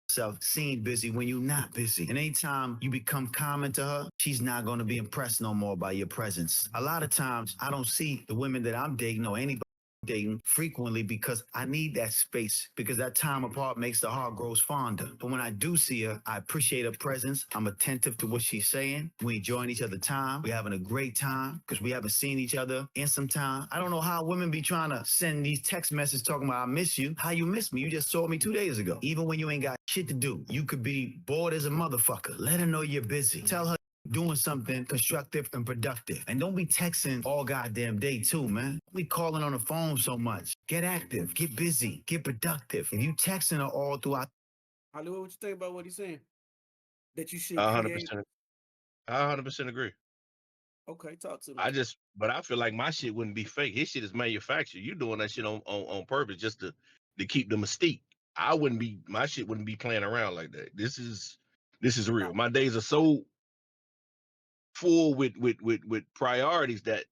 self seen busy when you're not busy. And anytime you become common to her, she's not going to be impressed no more by your presence. A lot of times I don't see the women that I'm dating or anybody dating frequently because I need that space because that time apart makes the heart grows fonder. But when I do see her, I appreciate her presence. I'm attentive to what she's saying. We enjoying each other time. We're having a great time because we haven't seen each other in some time. I don't know how women be trying to send these text messages talking about I miss you. How you miss me? You just saw me 2 days ago. Even when you ain't got shit to do, you could be bored as a motherfucker. Let her know you're busy. Tell her doing something constructive and productive. And don't be texting all goddamn day too, man. We calling on the phone so much. Get active, get busy, get productive. If you texting her all throughout Hollywood, what you think about what he's saying? That you should I create. 100%, I 100% agree. Okay, talk to me. But I feel like my shit wouldn't be fake. His shit is manufactured. You doing that shit on purpose just to keep the mystique. My shit wouldn't be playing around like that. This is real. My days are so full with priorities that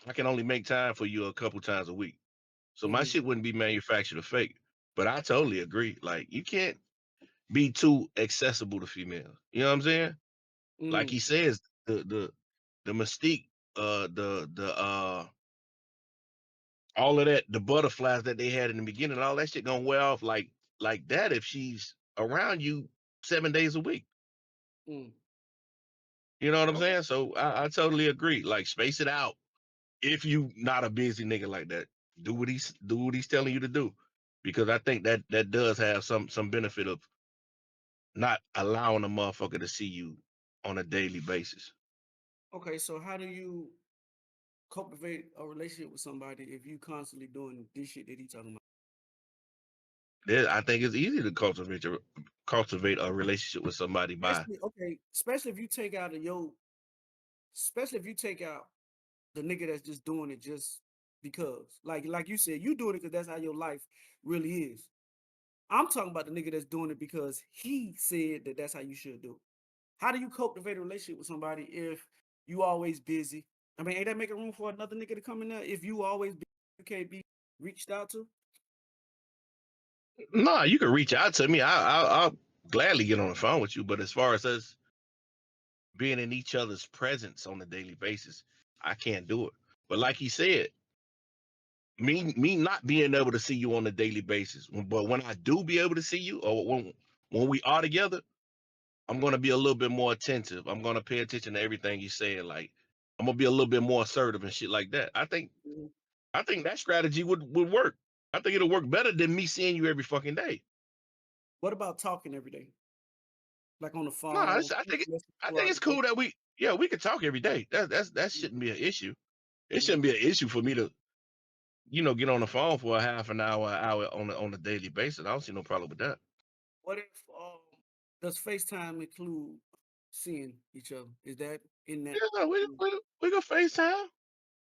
I can only make time for you a couple times a week. So my Mhm. shit wouldn't be manufactured or fake. But I totally agree. Like you can't be too accessible to females. You know what I'm saying? Like Mm. he says, the mystique, the all of that, the butterflies that they had in the beginning, all that shit gonna wear off like that if she's around you 7 days a week. Mm. You know what I'm Okay. saying? So I totally agree. Like space it out. If you not a busy nigga like that, do what he's telling you to do. Because I think that does have some benefit of not allowing a motherfucker to see you on a daily basis. Okay, so how do you cultivate a relationship with somebody if you constantly doing this shit that he talking about? I think it's easy to cultivate a relationship with somebody by Especially if you take out especially if you take out the nigga that's just doing it just because. Like you said, you doing it because that's how your life really is. I'm talking about the nigga that's doing it because he said that that's how you should do it. How do you cultivate a relationship with somebody if you always busy? I mean, ain't that making room for another nigga to come in there? If you always busy, you can't be reached out to? no, you can reach out to me. I'll gladly get on the phone with you. But as far as us being in each other's presence on a daily basis, I can't do it. But like he said, me not being able to see you on a daily basis, but when I do be able to see you, or when we are together, I'm gonna be a little bit more attentive. I'm gonna pay attention to everything you saying. Like I'm gonna be a little bit more assertive and shit like that. Mhm. I think that strategy would work. I think it'll work better than me seeing you every fucking day. What about talking every day? Like on the No, phone, I think throughout it's the day? cool that we could talk every day. That shouldn't be an issue. It Mhm. shouldn't be an issue for me to get on the phone for a half an hour on a daily basis. I don't see no problem with that. What if does FaceTime include seeing each other? Is that in that? Yeah, we go FaceTime.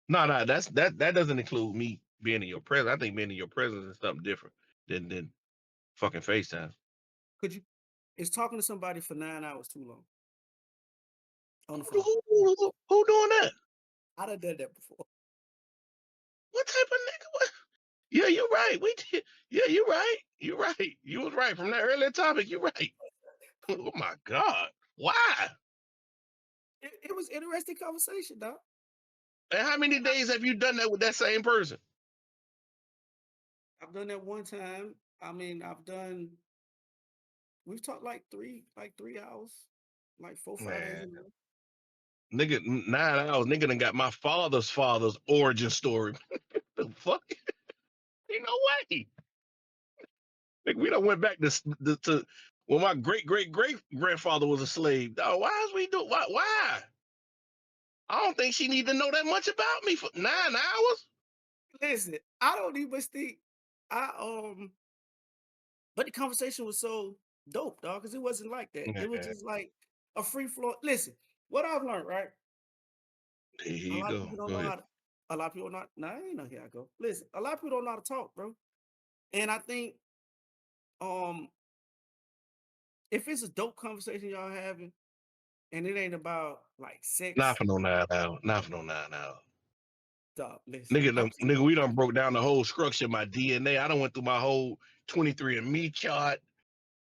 No, that doesn't include me being in your presence. I think being in your presence is something different than fucking FaceTime. Could you? Is talking to somebody for 9 hours too long on the Who, phone? who doing that? I done done that before. What type of nigga? What? Yeah, you're right. We did. Yeah, you're right. You're right. You was right from that earlier topic. You're right. Oh my God. Why? It was interesting conversation, dog. And how many days have you done that with that same person? I've done that one time. I mean, we've talked like 3 hours, like 4, 5 days Man, in a row. nigga, 9 hours. Nigga done got my father's origin story. The fuck? Ain't no way. Nigga, we done went back to when my great grandfather was a slave. Dog, why is we do why? I don't think she need to know that much about me for 9 hours. Listen, I don't even think I but the conversation was so dope, dog, because it wasn't like that. It was Man, just like a free flow. Listen, what I've learned, right? Here A you lot of go. people don't Go know ahead. how to. A lot of people not. Nah, ain't no here I go. Listen, a lot of people don't know how to talk, bro. And I think, um, if it's a dope conversation y'all having, and it ain't about like Not sex, for no 9 hours. Not for no 9 hours. dog. Listen, Nigga, we done broke down the whole structure of my DNA. I done went through my whole 23andMe chart.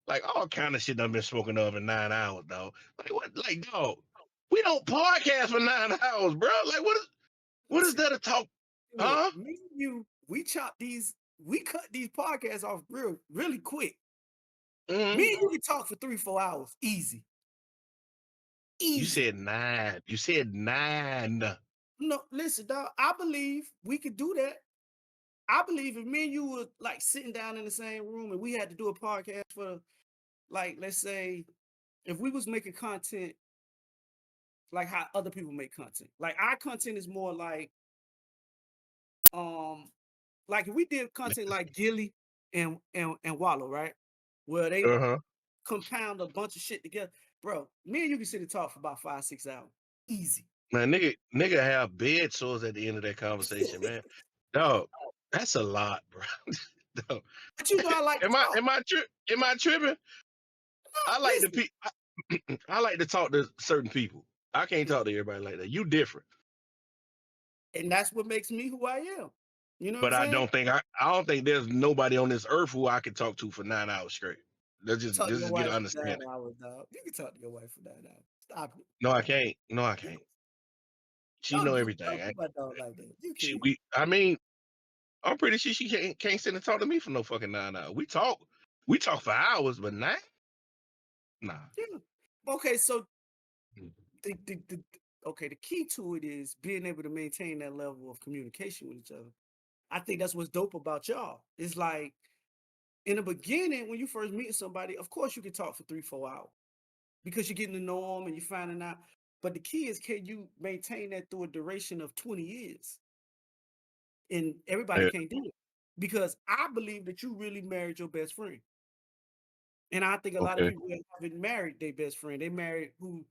Like all kind of shit done been spoken of in 9 hours, dog. Like what? Like dog, we don't podcast for 9 hours, bro. Like what is listen. that to talk? Look, Huh? me and you, we cut these podcasts off really quick. Mhm. Me and you can talk for 3-4 hours, easy. You Easy. said 9. You said 9. No, listen, dog. I believe we could do that. I believe if me and you were like sitting down in the same room and we had to do a podcast for, like, let's say, if we was making content like how other people make content. Like our content is more like if we did content like Gilly and Wallow, right? Where they Uh-huh. compound a bunch of shit together. Bro, me and you can sit and talk for about 5-6 hours. Easy. Man, nigga have bed sores at the end of that conversation, man. Dog, that's a lot, bro. Dog. But you know I like to Am I talk. am I tripping? I like Listen, I like to talk to certain people. I can't talk to everybody like that. You different. and that's what makes me who I am. You know what I'm But I saying? don't think there's nobody on this earth who I can talk to for 9 hours straight. Let's Talk to your just get wife an for 9 understanding. hours, dog. You can talk to your wife for 9 hours. Stop it. No, I can't. No, I can't. She know everything. Don't do my dog like that. You She can. I mean, I'm pretty sure she can't sit and talk to me for no fucking 9 hours. We talk for hours, but 9? Nah. Yeah. Okay, so the okay, the key to it is being able to maintain that level of communication with each other. I think that's what's dope about y'all. It's like in the beginning, when you first meet somebody, of course you can talk for 3-4 hours because you're getting to know them and you're finding out. But the key is, can you maintain that through a duration of 20 years? And everybody Yeah. can't do it because I believe that you really married your best friend. And I think a lot of Okay. people that haven't married their best friend, they married who,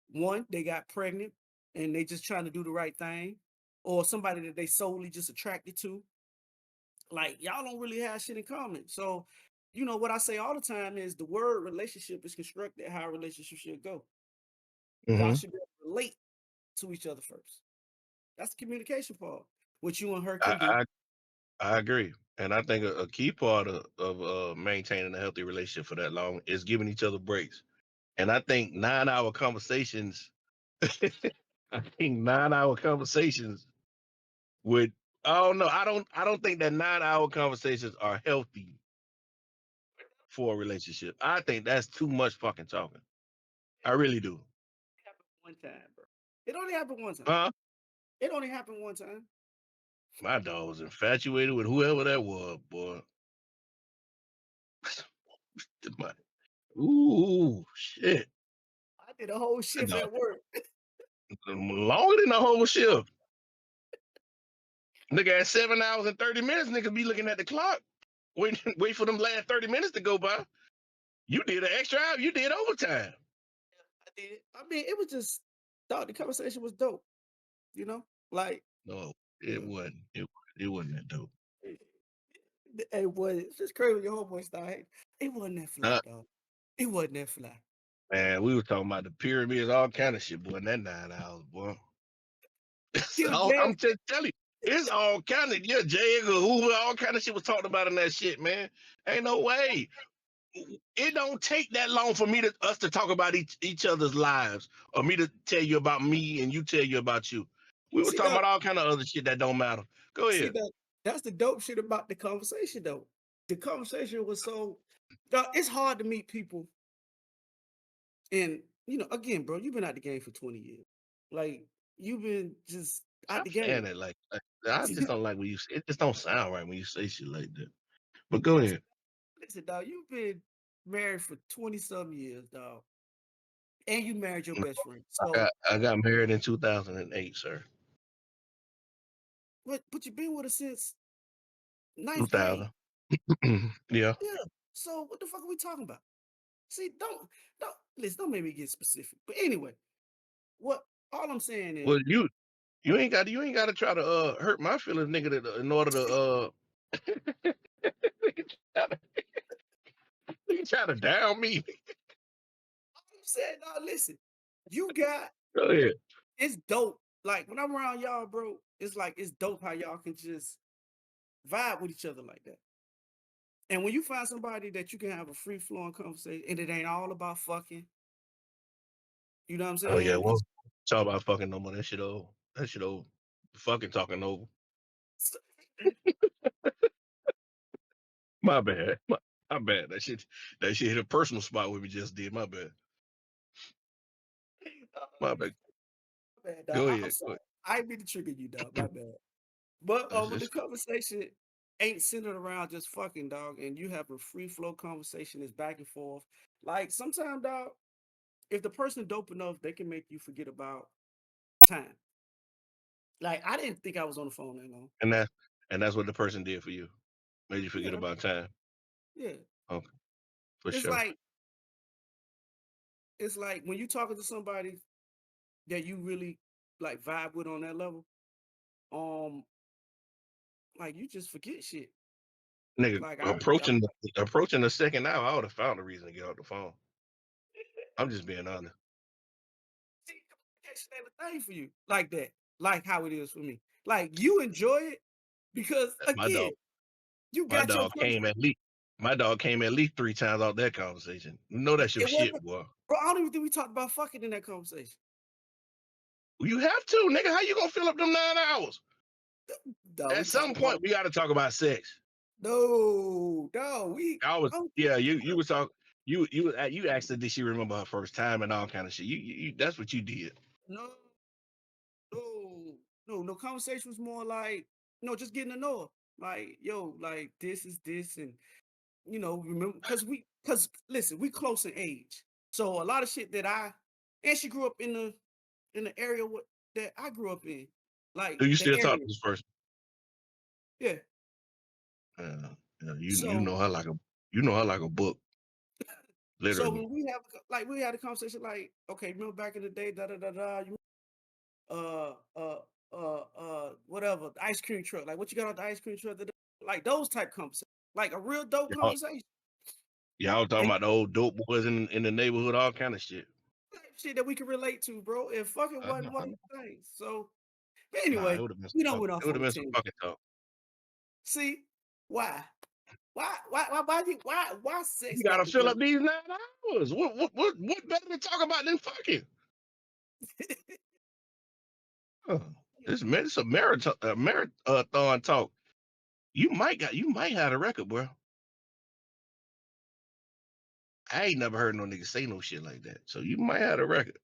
one, they got pregnant and they just trying to do the right thing, or somebody that they solely just attracted to. Like y'all don't really have shit in common. So, you know what I say all the time is the word relationship is constructed how a relationship should go. Y'all Mm-hmm. should be able to relate to each other first. That's the communication part. What you and her I, can do. I agree. And I think a key part of maintaining a healthy relationship for that long is giving each other breaks. And I think 9 hour conversations, I think 9 hour conversations would, I don't know. I don't think that 9 hour conversations are healthy for a relationship. I think that's too much fucking talking. I really do. It happened one time, bro. It only happened one time. Huh? It only happened one time. My dog was infatuated with whoever that was, boy. My- Ooh, shit. I did a whole That shift dog, at work. longer than the whole shift. Nigga at 7 hours and 30 minutes, nigga be looking at the clock. Wait for them last 30 minutes to go by. You did an extra hour, you did overtime. I did. I mean, it was just thought the conversation was dope. You know, like No, it wasn't. It wasn't that dope. it was. It's just crazy when your homeboy started. It wasn't that fly, Uh, dog. It wasn't that fly. Man, we were talking about the pyramids, all kind of shit, boy, in that 9 hours, boy. Kill Jazz. I'm just telling you, it's all kind of, yeah, Jay Edgar Hoover, all kind of shit was talked about in that shit, man. Ain't no way. It don't take that long for us to talk about each other's lives, or me to tell you about me and you tell you about you. We was See talking that? about all kind of other shit that don't matter. Go See ahead. that? That's the dope shit about the conversation, though. The conversation was so. Dog, it's hard to meet people, and again, bro, you've been out the game for 20 years. Like you've been just out Stop the game. saying it like I just don't like when you say it. Just don't sound right when you say shit like that. But go ahead. Listen, dog, you've been married for 20 some years, dog, and you married your best friend. So, I got married in 2008, sir. but you've been with her since ninth grade. 2000. Yeah. Yeah. So what the fuck are we talking about? See, don't Listen, don't make me get specific. But anyway, what all I'm saying is Well, you ain't got to try to hurt my feelings, nigga, in order to nigga try to down me. all I'm saying, no, listen, you got Go ahead. it's dope. Like when I'm around y'all, bro, it's like it's dope how y'all can just vibe with each other like that. And when you find somebody that you can have a free flowing conversation and it ain't all about fucking, you know what I'm Oh yeah, saying? well, talk about fucking no more. That shit old. That shit old. Fucking talking over. My bad. My bad. That shit hit a personal spot with me just did. My bad. My bad. bad, Go dog. I'm ahead. Go sorry. ahead. I ain't mean to trigger you, dog. My bad. But That's when the just conversation ain't centered around just fucking, dog, and you have a free flow conversation, it's back and forth. Like sometimes, dog, if the person dope enough, they can make you forget about time. Like I didn't think I was on the phone that long. and that's what the person did for you. Made you forget Yeah, about time. yeah. Okay, for It's sure. like it's like when you talking to somebody that you really like vibe with on that level, um, like you just forget shit. Nigga, Like approaching the second hour, I would have found a reason to get off the phone. I'm just being honest. see, communication ain't a thing for you like that, like how it is for me. Like you enjoy it because My again, dog. you My got your dog person. came at least. My dog came at least 3 times out that conversation. You know that's your It shit, wasn't, boy. bro. I don't even think we talked about fucking in that conversation. You have to, nigga. How you gonna fill up them 9 hours? No, we At talked some about point, we got to talk about sex. no. I was, I'm yeah. You was talking. You asked her, did she remember her first time and all kind of shit. You that's what you did. no, no. Conversation was more like no, just getting to know her. Like yo, like this is this, and remember because listen, we close in age, so a lot of shit that and she grew up in the area that I grew up in, like Do you the still talk area, to this person? yeah. Uh, you So know her like a book, so literally. when we had a conversation like, okay, remember back in the day, da da da da, you uh uh whatever, the ice cream truck, like what you got on the ice cream truck, da, da, like those type conversations, like a real dope Y'all, conversation. y'all talking And about the old dope boys in the neighborhood, all kind of shit. shit that we can relate to, bro. And fucking Uh, wasn't one of the things. So, but nah, it anyway, would have been we some don't fuck. went It off would on have a been some tangent. fucking talk. See, why? Why sex You got gotta to fill go? up these 9 hours. What better to talk about than fucking? Huh. It's a marathon talk. You might have a record, bro. I ain't never heard no nigga say no shit like that. So you might have a record.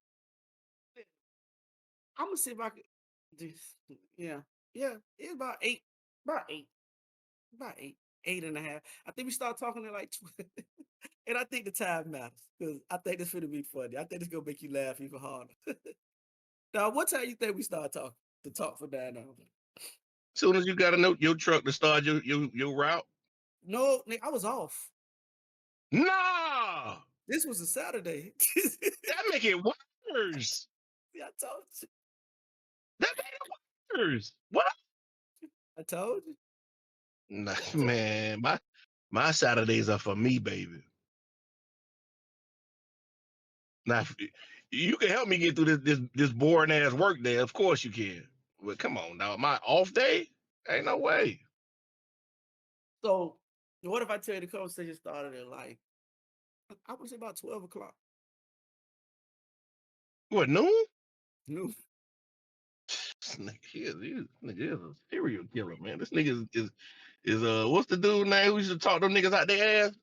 I'm gonna see if I can. This, yeah, yeah. It's about 8.5. I think we start talking at like 12. And I think the time matters because I think this finna be funny. I think it's gonna make you laugh even harder. Now, what time you think we start talking to talk for 9 hours? Soon as you got to know your truck to start your route. No, Nick, I was off. Nah, This was a Saturday. that make it worse. See, I told you. That make it worse. What? I told you. Nah, man, my Saturdays are for me, baby. Now, you can help me get through this boring ass work day. Of course you can. But come on now, my off day? Ain't no way. So, what if I tell you the conversation started at like, I would say about 12 o'clock. What, noon? No. This nigga is a serial killer, man. This nigga is what's the dude name who used to talk them niggas out their ass?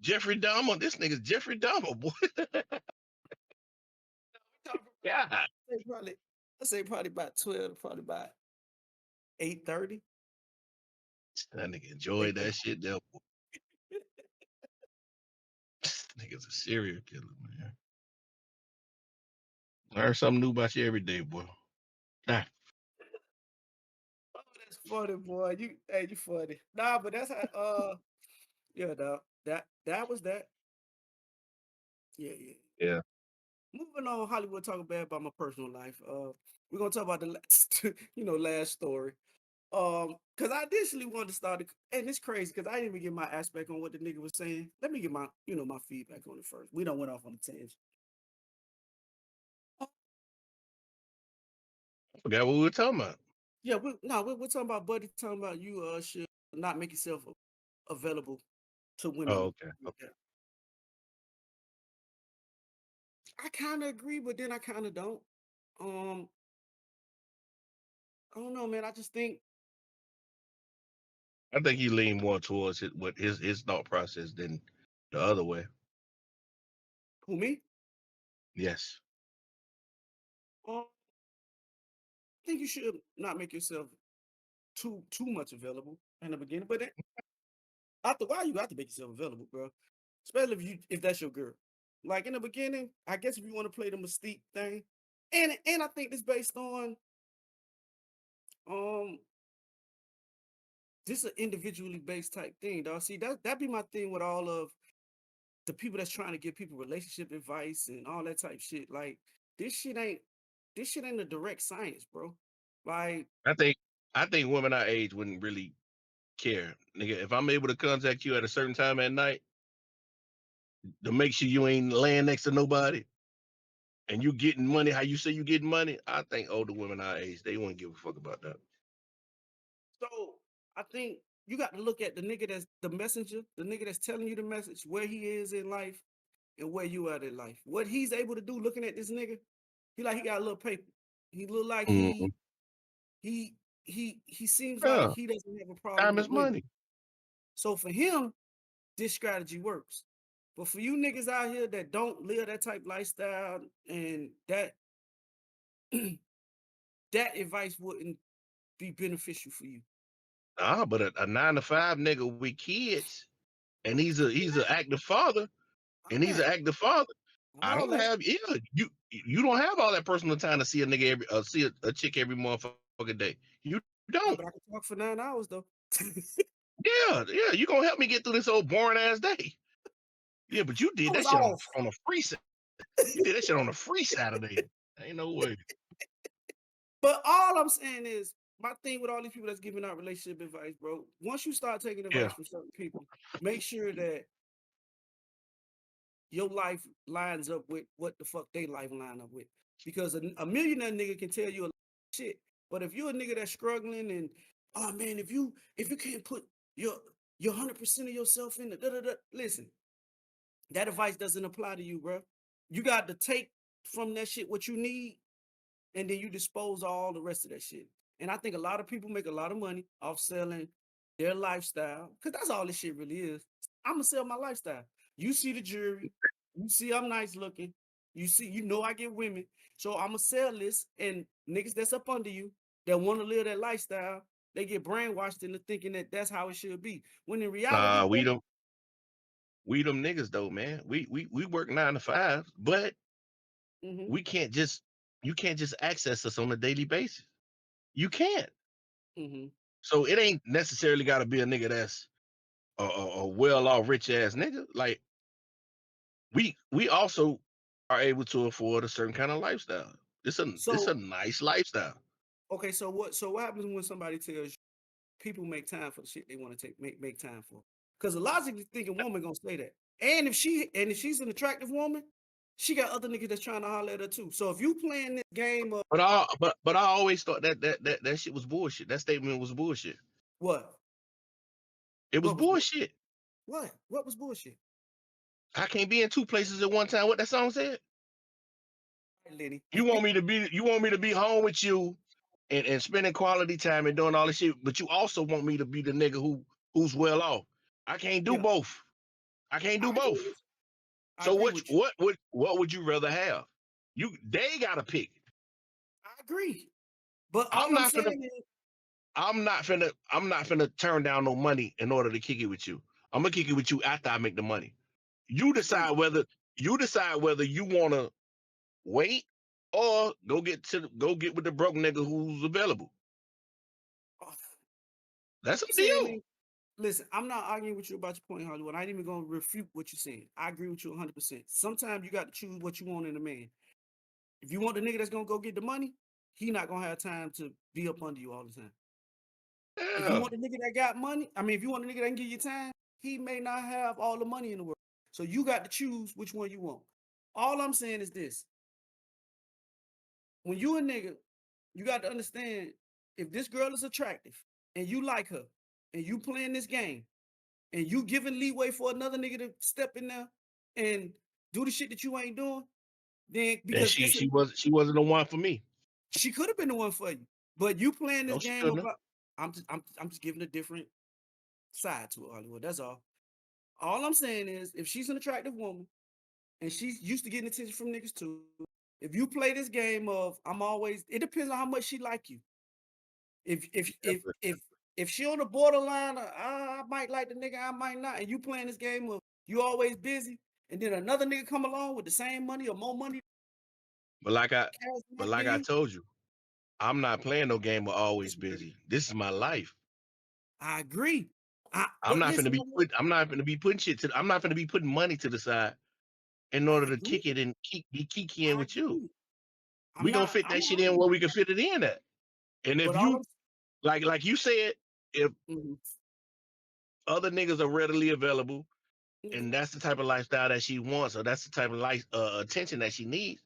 Jeffrey Dahmer. This nigga's Jeffrey Dahmer, boy. God. I say probably about 12, probably about 8:30. That nigga enjoyed that shit there, boy. This nigga's a serial killer, man. Learn something new about you every day, boy. Ah, Oh, that's funny, boy. You funny. Nah, but that's how yeah, dog. That was that. Yeah. Yeah. Moving on, Hollywood talking bad about my personal life. We're gonna talk about the last, last story. Because I initially wanted to start, and it's crazy because I didn't even get my aspect on what the nigga was saying. Let me get my, my feedback on it first. We don't went off on a tangent. I forgot what we were talking about. Yeah, we're talking about Buddy talking about you should not make yourself available to women. Oh, okay. Yeah. I kind of agree, but then I kind of don't. Um, I don't know, man. I just think I think he leaned more towards his thought process than the other way. who me? Yes. I think you should not make yourself too much available in the beginning, but then after a while you have to make yourself available, bro. Especially if that's your girl. Like in the beginning, I guess if you want to play the mystique thing, and I think it's based on um this an individually based type thing, dog. See that be my thing with all of the people that's trying to give people relationship advice and all that type shit. Like this shit ain't a direct science, bro. Like I think women our age wouldn't really care. Nigga, if I'm able to contact you at a certain time at night to make sure you ain't laying next to nobody and you getting money how you say you getting money, I think older women our age, they wouldn't give a fuck about that. so I think you got to look at the nigga that's the messenger, the nigga that's telling you the message, where he is in life and where you at in life. What he's able to do looking at this nigga, he got a little paper. He look like Mm-hmm. he seems like Yeah, he doesn't have a problem time with is women. money. So for him, this strategy works. But for you niggas out here that don't live that type lifestyle and that that advice wouldn't be beneficial for you. Nah, but a 9 to 5 nigga with kids and he's an active father and I'm he's not an active father. I all don't that. have you don't have all that personal time to see a nigga see a chick every motherfucking day. You Yeah, don't. but I can talk for 9 hours though. Yeah, you gonna help me get through this old boring ass day. Yeah, but you I did that was shit off. on a free you did that shit on a free Saturday. Ain't no way. But all I'm saying is my thing with all these people that's giving out relationship advice, bro. Once you start taking Yeah. advice from certain people, make sure that your life lines up with what the fuck they life line up with. Because a millionaire nigga can tell you a lot of shit, but if you're a nigga that's struggling and oh man, if you can't put your 100% of yourself in the listen, that advice doesn't apply to you, bro. You got to take from that shit what you need, and then you dispose of all the rest of that shit. And I think a lot of people make a lot of money off selling their lifestyle because that's all this shit really is. I'm gonna sell my lifestyle. You see the jewelry, you see I'm nice looking, you see, I get women, so I'm gonna sell this, and niggas that's up under you that want to live that lifestyle, they get brainwashed into thinking that that's how it should be. When in reality, Nah, bro, we them niggas though, man. We work 9 to 5, but mm-hmm, we can't just you can't just access us on a daily basis. You can't. mm-hmm. So it ain't necessarily got to be a nigga that's a well-off rich ass nigga. Like we also are able to afford a certain kind of lifestyle. It's a So nice lifestyle. okay, so what happens when somebody tells you people make time for the shit they want to make time for? Because a logically thinking woman gonna say that. And if she's an attractive woman, she got other niggas that's trying to holler at her too. So if you playing this game of But I always thought that shit was bullshit. That statement was bullshit. what? It was What was bull- bullshit. what? What was bullshit? I can't be in two places at one time. What that song said? Hey, Lenny. You want me to be home with you and spending quality time and doing all this shit, but you also want me to be the nigga who's well off. I can't do Yeah, both. I can't do I agree both. with you. I So agree with you. what would you rather have? They gotta pick. I agree. But I'm all I'm not finna saying is, I'm not finna turn down no money in order to kick it with you. I'm gonna kick it with you after I make the money. You agree. decide whether you wanna wait or go get with the broke nigga who's available. Oh, That's I up ain't to saying you. ain't listen, I'm not arguing with you about your point, Hollywood. I ain't even gonna refute what you're saying. I agree with you 100%. Sometimes you got to choose what you want in a man. If you want the nigga that's gonna go get the money, he not gonna have time to be up under you all the time. If you Yeah. want the nigga that got money, I mean, if you want the nigga that can give you time, he may not have all the money in the world. So you got to choose which one you want. All I'm saying is this. When you a nigga, you got to understand, if this girl is attractive and you like her and you playing this game and you giving leeway for another nigga to step in there and do the shit that you ain't doing, then And because she wasn't the one for me. she could have been the one for you, but you playing this No, she game couldn't have. about. I'm just giving a different side to it, Hollywood. That's all. All I'm saying is, if she's an attractive woman and she's used to getting attention from niggas too, if you play this game of it depends on how much she like you. If she on the borderline, I might like the nigga, I might not, and you playing this game of you always busy, and then another nigga come along with the same money or more money, But like I than you, told you, I'm not playing no game of always disagree. busy. This is my life. I agree. I'm not listen, I'm not gonna be putting I'm not gonna be putting money to the side in I order to agree. kick it and be kikiing I with you. agree. We gonna fit I'm that not shit in where we can fit it in at. And if but all you like you said, if I'm other niggas are readily available mhm, and that's the type of lifestyle that she wants, or that's the type of life attention that she needs,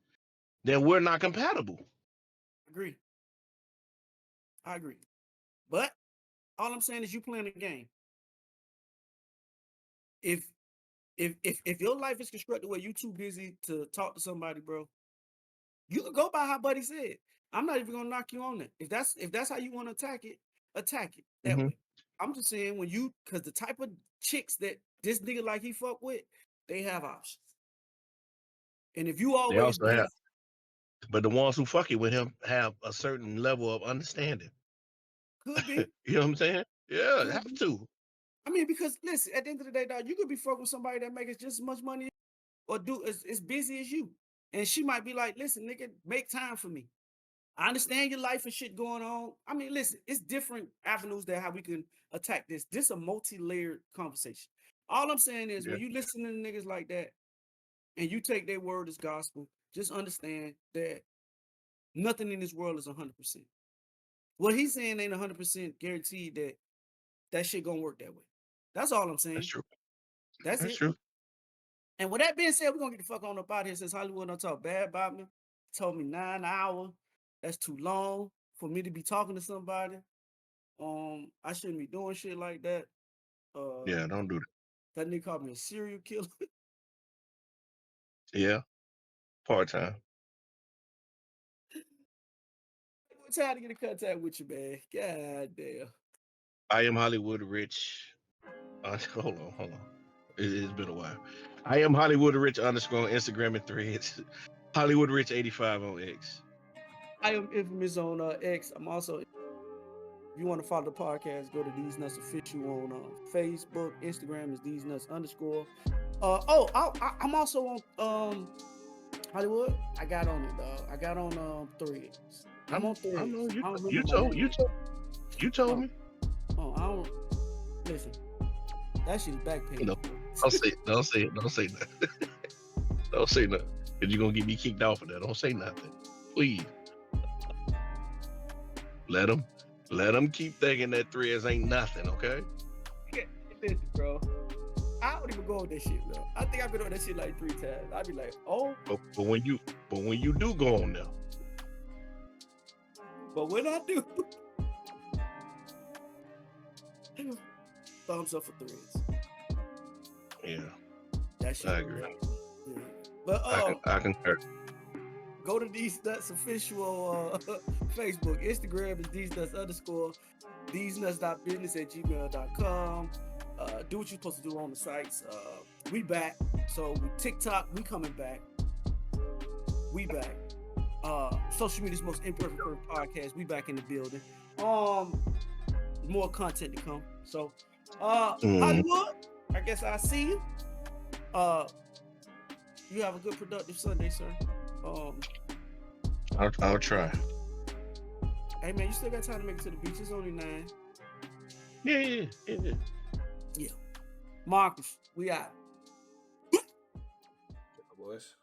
then we're not compatible. agree. I agree. But all I'm saying is you playing the game. If your life is constructed where you too busy to talk to somebody, bro, you can go by how Buddy said. I'm not even gonna knock you on that. If that's how you want to attack it that Mhm. way. I'm just saying because the type of chicks that this nigga like he fuck with, they have options. And if you They always also have, busy, but the ones who fucking with him have a certain level of understanding. could be, You know what I'm saying? Yeah, could have be. to. I mean, because listen, at the end of the day, dog, you could be fucking with somebody that makes just as much money or do as busy as you. And she might be like, listen, nigga, make time for me. I understand your life and shit going on. I mean, listen, it's different avenues that how we can attack this. This is a multi-layered conversation. All I'm saying is Yeah, when you listen to niggas like that and you take their word as gospel, just understand that nothing in this world is 100%. What he's saying ain't 100% guaranteed that shit gonna work that way. That's all I'm that's saying. true. That's That's it. true. And with that being said, we're gonna get the fuck on up out here since Hollywood don't talk bad about me. Told me 9 hours. That's too long for me to be talking to somebody. I shouldn't be doing shit like that. Yeah, don't do that. That nigga called me a serial killer. Yeah, part time. What time to get in contact with you, man? God damn. I am Hollywood Rich. Hold on. It's been a while. I am Hollywood Rich _ on Instagram and Threads. Hollywood Rich 85 on X. I am infamous on X. I'm also, if you want to follow the podcast, go to Theze Nutz Official on Facebook. Instagram is Theze Nutz _. I'm also on Hollywood. I got on it, dog. I got on Threads. I'm on Threads. I know I don't remember you my told name. you told me. I don't listen. That shit's back page. No, don't say nothing. Don't say nothing. Cause you're gonna get me kicked off of that. Don't say nothing. Please. Let them keep thinking that Threads ain't nothing, okay? Listen, bro. I don't even go on that shit, bro. I think I've been on that shit like 3 times. I'd be like, oh, But when you do go on there, but when I do, thumbs up for Threads. yeah, That shit. I agree. Yeah. But I concur. go to Theze Nutz Official Facebook. Instagram is Theze Nutz _ ThezeNutz.business@gmail.com. Do what you're supposed to do on the sites. We back. So with TikTok, we coming back. We back. Social media's most imperfect podcast. We back in the building. More content to come. So Hollywood, I guess I'll see you. You have a good productive Sunday, sir. I'll try. Hey man, you still got time to make it to the beach. It's only 9. Yeah. Yeah. Marcus, we out. Boys.